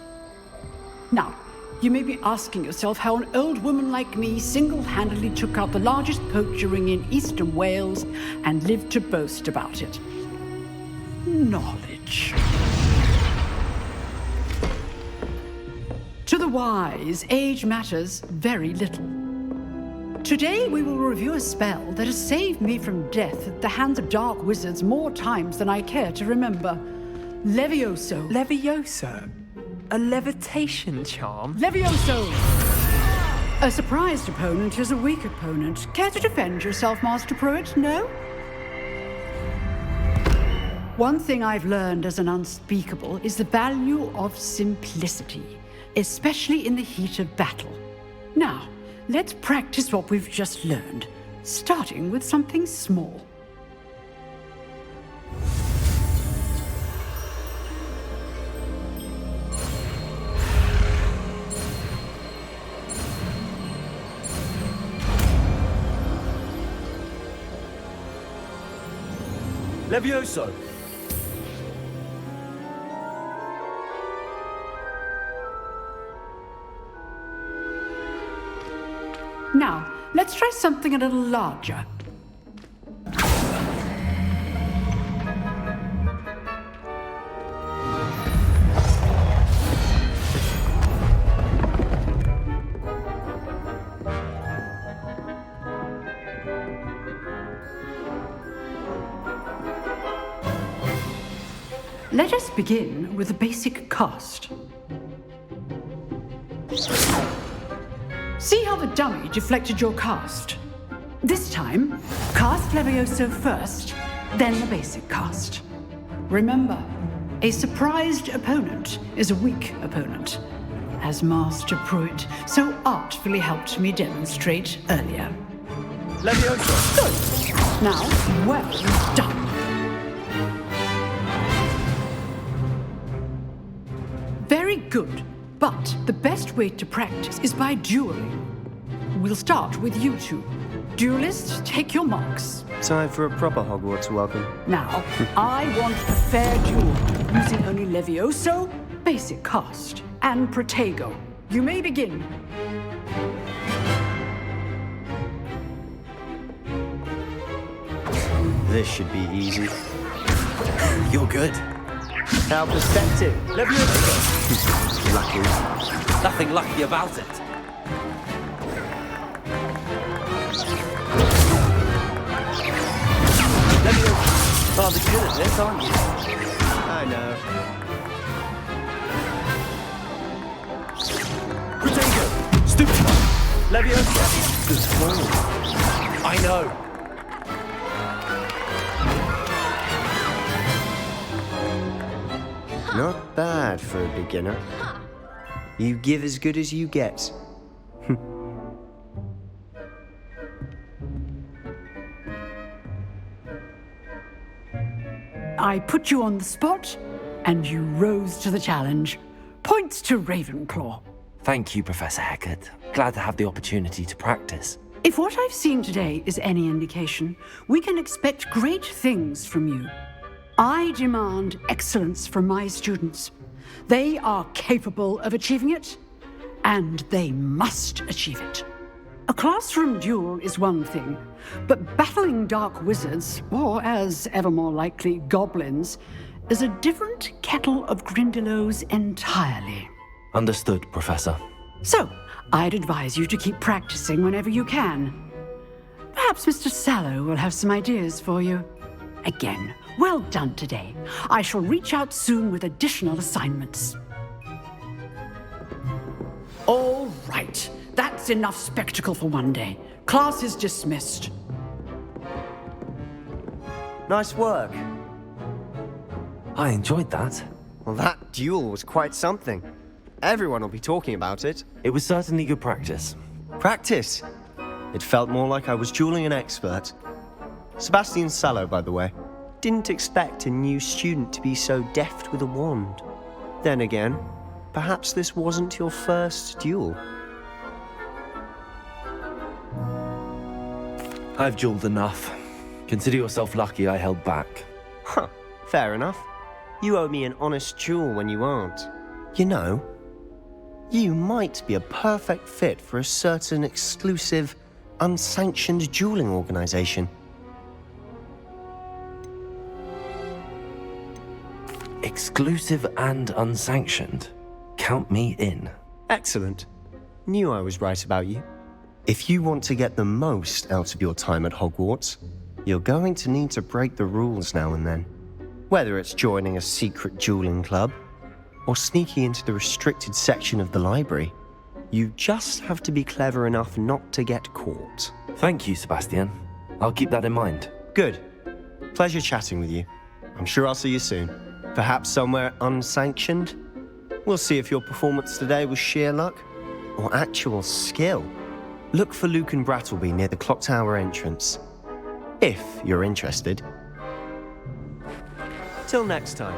Now, you may be asking yourself how an old woman like me single-handedly took out the largest poacher ring in eastern Wales and lived to boast about it. Knowledge. To the wise, age matters very little. Today we will review a spell that has saved me from death at the hands of dark wizards more times than I care to remember. Levioso. Levioso? A levitation charm? Levioso! A surprised opponent is a weak opponent. Care to defend yourself, Master Pruitt? No? One thing I've learned as an unspeakable is the value of simplicity, especially in the heat of battle. Now, let's practice what we've just learned, starting with something small. Levioso! Now, let's try something a little larger. Let us begin with a basic cast. See how the dummy deflected your cast? This time, cast Levioso first, then the basic cast. Remember, a surprised opponent is a weak opponent, as Master Pruitt so artfully helped me demonstrate earlier. Levioso! Good. Now, well done. Very good, but the best way to practice is by dueling. We'll start with you two. Duelists, take your marks. Time for a proper Hogwarts welcome. Now, I want a fair duel, using only Levioso, basic cast, and Protego. You may begin. This should be easy. You're good. How perceptive. Levioso! Lucky. Nothing lucky about it. Rather good at this, aren't you? I know. Protego! Stupid! Leviosa! Good form. I know. Not bad for a beginner. You give as good as you get. I put you on the spot, and you rose to the challenge. Points to Ravenclaw. Thank you, Professor Hecat. Glad to have the opportunity to practice. If what I've seen today is any indication, we can expect great things from you. I demand excellence from my students. They are capable of achieving it, and they must achieve it. A classroom duel is one thing, but battling dark wizards, or as ever more likely, goblins, is a different kettle of Grindylows entirely. Understood, Professor. So, I'd advise you to keep practicing whenever you can. Perhaps Mr. Sallow will have some ideas for you. Again, well done today. I shall reach out soon with additional assignments. All right. That's enough spectacle for one day. Class is dismissed. Nice work. I enjoyed that. Well, that duel was quite something. Everyone will be talking about it. It was certainly good practice. Practice? It felt more like I was dueling an expert. Sebastian Sallow, by the way. Didn't expect a new student to be so deft with a wand. Then again, perhaps this wasn't your first duel. I've dueled enough. Consider yourself lucky I held back. Huh, fair enough. You owe me an honest duel when you aren't. You know, you might be a perfect fit for a certain exclusive, unsanctioned dueling organization. Exclusive and unsanctioned. Count me in. Excellent. Knew I was right about you. If you want to get the most out of your time at Hogwarts, you're going to need to break the rules now and then. Whether it's joining a secret dueling club, or sneaking into the restricted section of the library, you just have to be clever enough not to get caught. Thank you, Sebastian. I'll keep that in mind. Good. Pleasure chatting with you. I'm sure I'll see you soon. Perhaps somewhere unsanctioned? We'll see if your performance today was sheer luck, or actual skill. Look for Luke and Brattleby near the clock tower entrance. If you're interested. Till next time.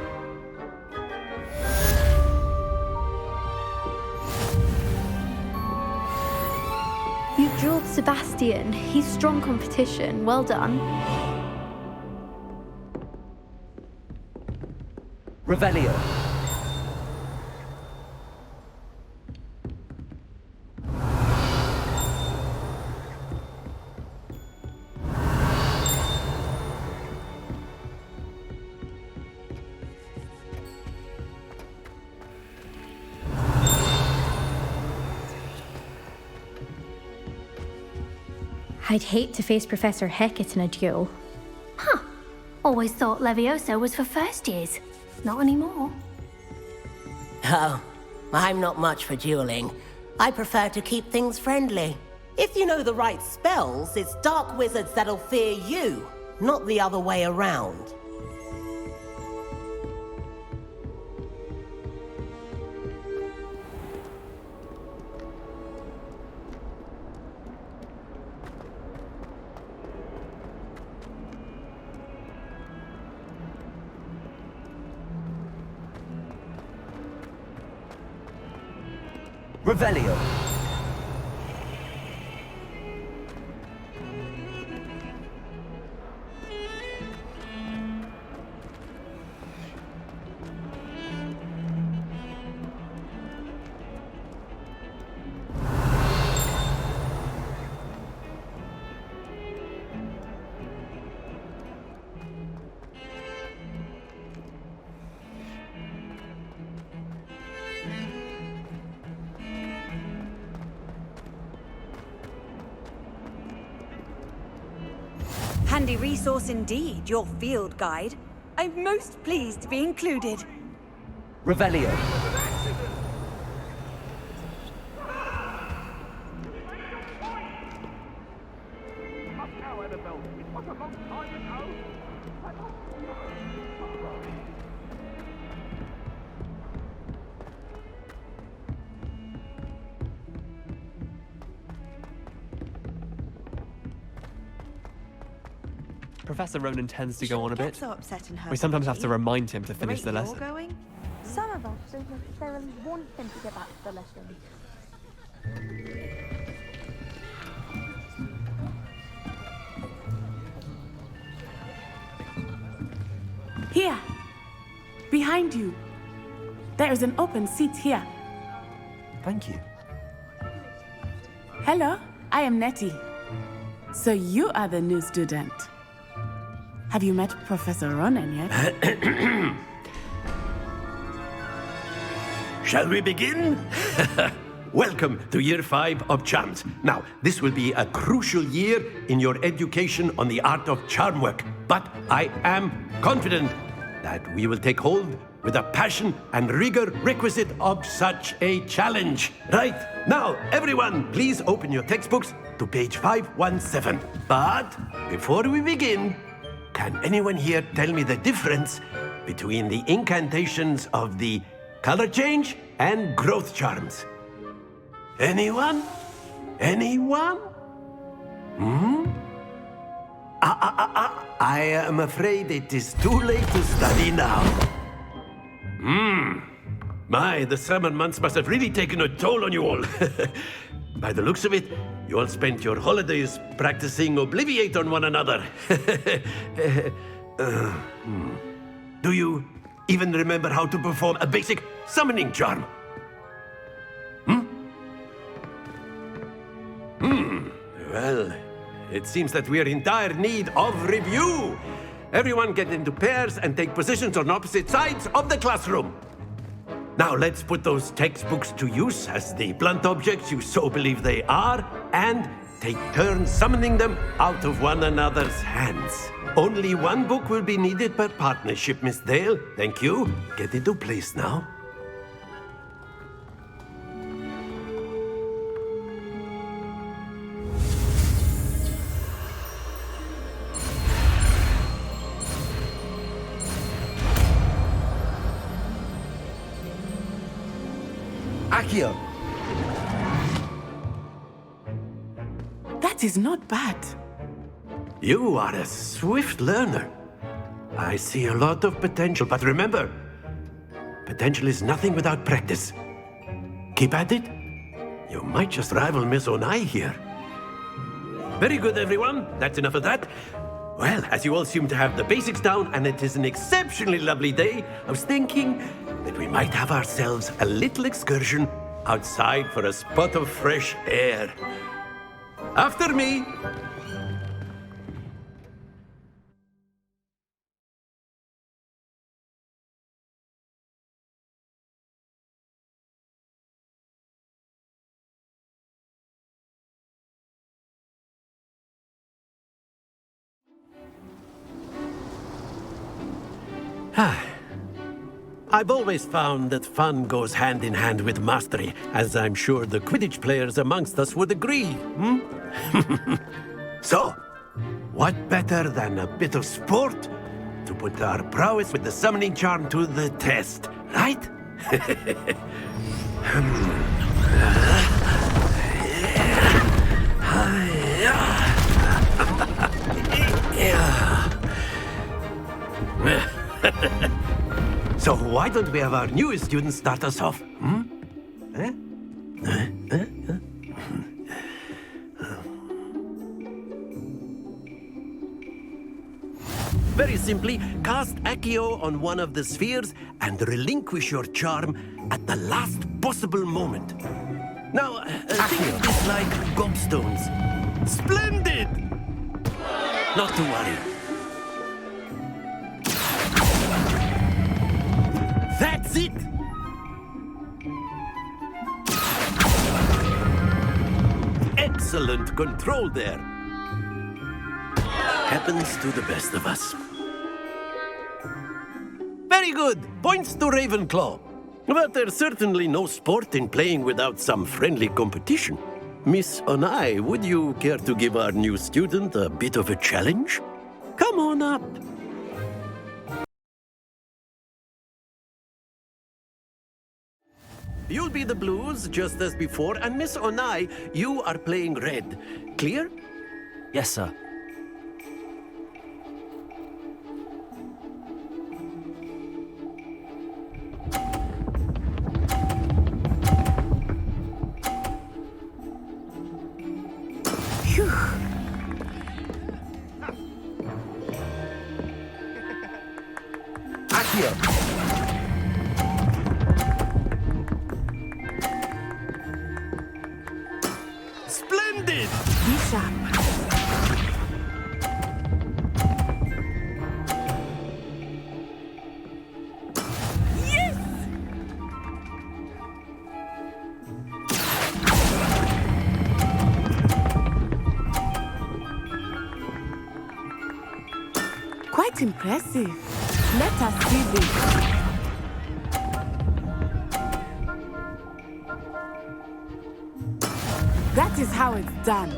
You drilled Sebastian. He's strong competition. Well done. Revelio. I'd hate to face Professor Hecat in a duel. Huh. Always thought Leviosa was for first years. Not anymore. Oh, I'm not much for dueling. I prefer to keep things friendly. If you know the right spells, it's dark wizards that'll fear you, not the other way around. Revelio. handy resource indeed, your field guide. I'm most pleased to be included. Revelio. Professor Ronan tends to go on a bit. So upset in her We sometimes have to body. remind him to finish the rate you're lesson. going, some of us don't necessarily want him to get back to the lesson. Here! Behind you! There is an open seat here. Thank you. Hello, I am Nettie. So you are the new student. Have you met Professor Ronan yet? Shall we begin? Welcome to Year 5 of Charms. Now, this will be a crucial year in your education on the art of charm work, but I am confident that we will take hold with the passion and rigor requisite of such a challenge. Right, now, everyone, please open your textbooks to page 517. But before we begin, can anyone here tell me the difference between the incantations of the color change and growth charms? Anyone? Anyone? I am afraid it is too late to study now. My, the summer months must have really taken a toll on you all. By the looks of it, you all spent your holidays practicing Obliviate on one another. Do you even remember how to perform a basic summoning charm? Well, it seems that we are in dire need of review. Everyone get into pairs and take positions on opposite sides of the classroom. Now let's put those textbooks to use as the blunt objects you so believe they are, and take turns summoning them out of one another's hands. Only one book will be needed per partnership, Miss Dale. Thank you. Get into place now. Accio. That is not bad. You are a swift learner. I see a lot of potential, but remember, potential is nothing without practice. Keep at it. You might just rival Miss Onai here. Very good, everyone. That's enough of that. Well, as you all seem to have the basics down, and it is an exceptionally lovely day, I was thinking that we might have ourselves a little excursion outside for a spot of fresh air. After me. I've always found that fun goes hand in hand with mastery, as I'm sure the Quidditch players amongst us would agree. So, what better than a bit of sport to put our prowess with the summoning charm to the test, right? So why don't we have our newest student start us off? Very simply, cast Accio on one of the spheres and relinquish your charm at the last possible moment. Now, think of this like gobstones. Splendid! Not to worry. That's it! Excellent control there. happens to the best of us. Very good. Points to Ravenclaw. But there's certainly no sport in playing without some friendly competition. Miss Onai, would you care to give our new student a bit of a challenge? Come on up. You'll be the blues, just as before, and Miss Onai, you are playing red. Clear? Yes, sir. Phew. Accio. Splendid! Be sharp. Yes! Quite impressive. Let us see this. That is how it's done.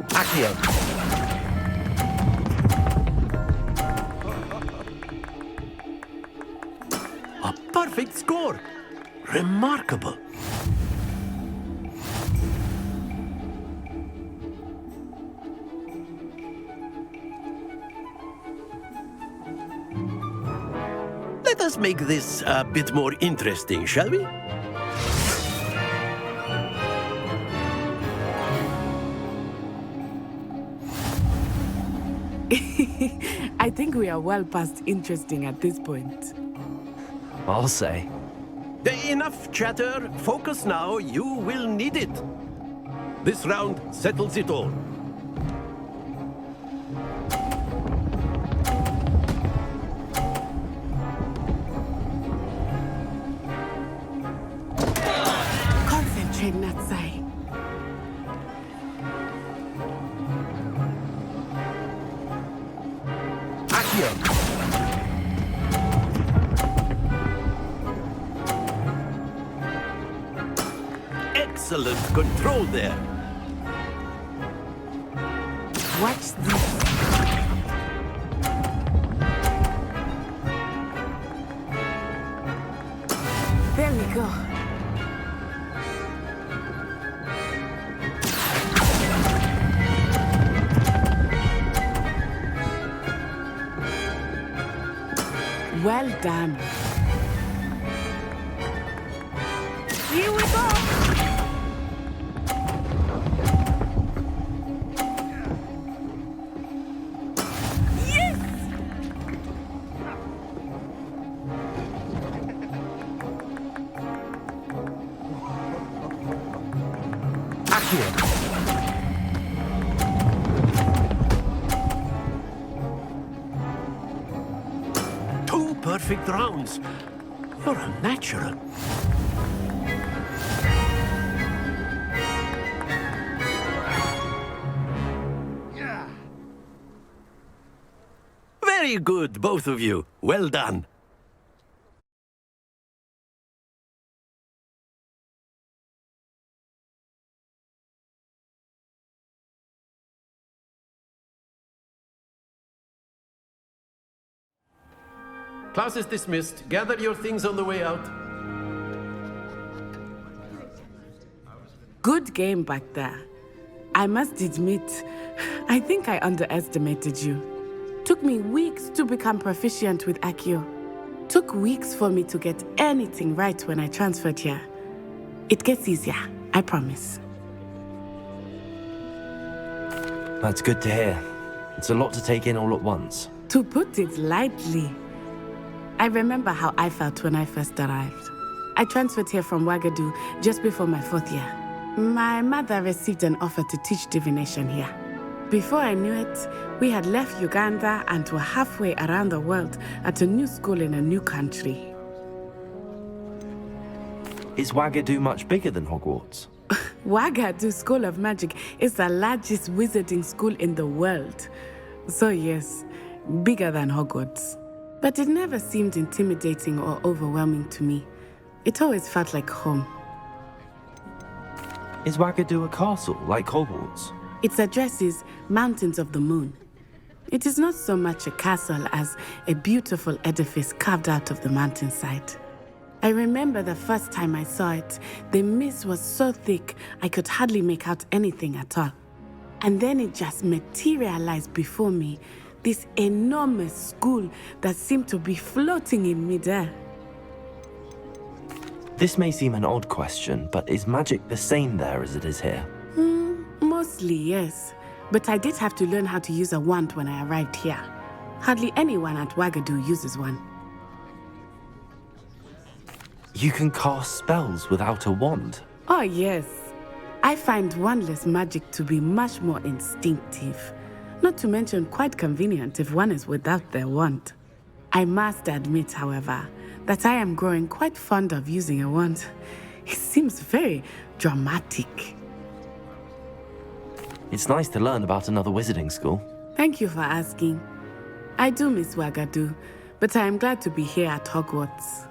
Accio. A perfect score. Remarkable. Let us make this a bit more interesting, shall we? I think we are well past interesting at this point. I'll say. Enough chatter. Focus now. You will need it. This round settles it all. Concentrate, Natsai. Accio. Excellent control there. Watch this. There we go. Well done. Here we go. Yes! Accio. Two perfect rounds. You're a natural. Very good, both of you. Well done. Class is dismissed. Gather your things on the way out. Good game back there. I must admit, I think I underestimated you. Took me weeks to become proficient with Accio. Took weeks for me to get anything right when I transferred here. It gets easier, I promise. That's good to hear. It's a lot to take in all at once. To put it lightly, I remember how I felt when I first arrived. I transferred here from Wagadu just before my 4th year. My mother received an offer to teach divination here. Before I knew it, we had left Uganda and were halfway around the world at a new school in a new country. Is Wagadu much bigger than Hogwarts? Wagadu School of Magic is the largest wizarding school in the world. So yes, bigger than Hogwarts. But it never seemed intimidating or overwhelming to me. It always felt like home. Is Wagadu a castle, like Hogwarts? Its address is Mountains of the Moon. It is not so much a castle as a beautiful edifice carved out of the mountainside. I remember the first time I saw it, the mist was so thick I could hardly make out anything at all. And then it just materialized before me, this enormous school that seemed to be floating in midair. This may seem an odd question, but is magic the same there as it is here? Mostly, yes. But I did have to learn how to use a wand when I arrived here. Hardly anyone at Wagadu uses one. You can cast spells without a wand? Oh, yes. I find wandless magic to be much more instinctive. Not to mention quite convenient if one is without their wand. I must admit, however, that I am growing quite fond of using a wand. It seems very dramatic. It's nice to learn about another wizarding school. Thank you for asking. I do miss Wagadu, but I am glad to be here at Hogwarts.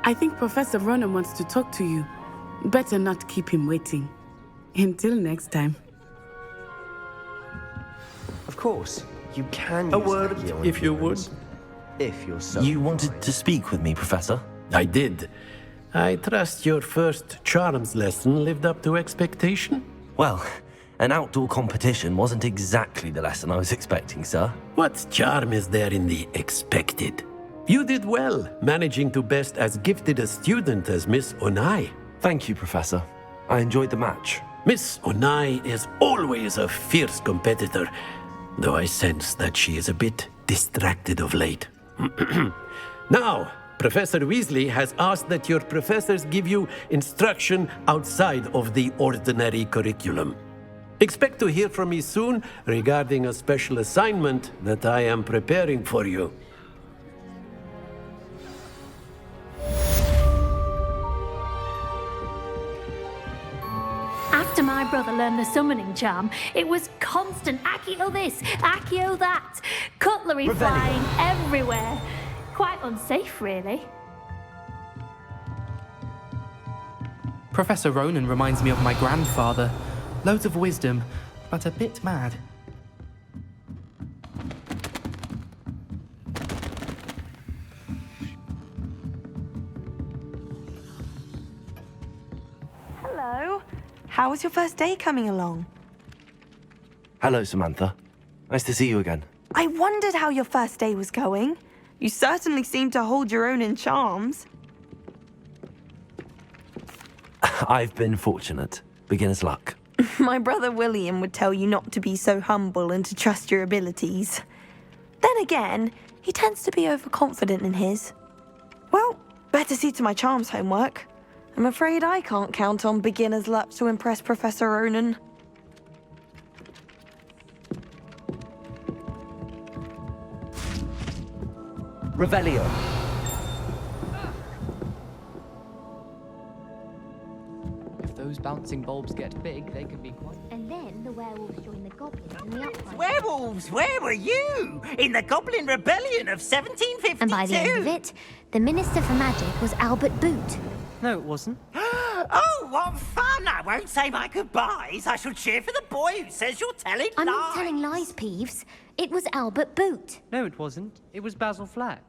I think Professor Ronan wants to talk to you. Better not keep him waiting. Until next time. Of course, you can A use word, Accio on if you humans, if you're so You wanted to speak with me, Professor? I did. I trust your first charms lesson lived up to expectation? Well, an outdoor competition wasn't exactly the lesson I was expecting, sir. What charm is there in the expected? You did well, managing to best as gifted a student as Miss Onai. Thank you, Professor. I enjoyed the match. Miss Onai is always a fierce competitor, though I sense that she is a bit distracted of late. Now, Professor Weasley has asked that your professors give you instruction outside of the ordinary curriculum. Expect to hear from me soon regarding a special assignment that I am preparing for you. After my brother learned the summoning charm, it was constant Accio this, Accio that, cutlery flying everywhere. Quite unsafe, really. Professor Ronan reminds me of my grandfather. Loads of wisdom, but a bit mad. Hello. How was your first day coming along? Hello, Samantha. Nice to see you again. I wondered how your first day was going. You certainly seem to hold your own in charms. I've been fortunate. Beginner's luck. My brother William would tell you not to be so humble and to trust your abilities. Then again, he tends to be overconfident in his. Well, better see to my charms homework. I'm afraid I can't count on beginner's luck to impress Professor Ronan. Revelio. If those bouncing bulbs get big, they can be quite... And then the werewolves join the goblins in the uprising. Werewolves, where were you? In the Goblin Rebellion of 1752? And by the end of it, the Minister for Magic was Albert Boot. No, it wasn't. Oh, what fun! I won't say my goodbyes. I shall cheer for the boy who says you're telling I'm lies. not telling lies, Peeves. It was Albert Boot. No, it wasn't. It was Basil Flack.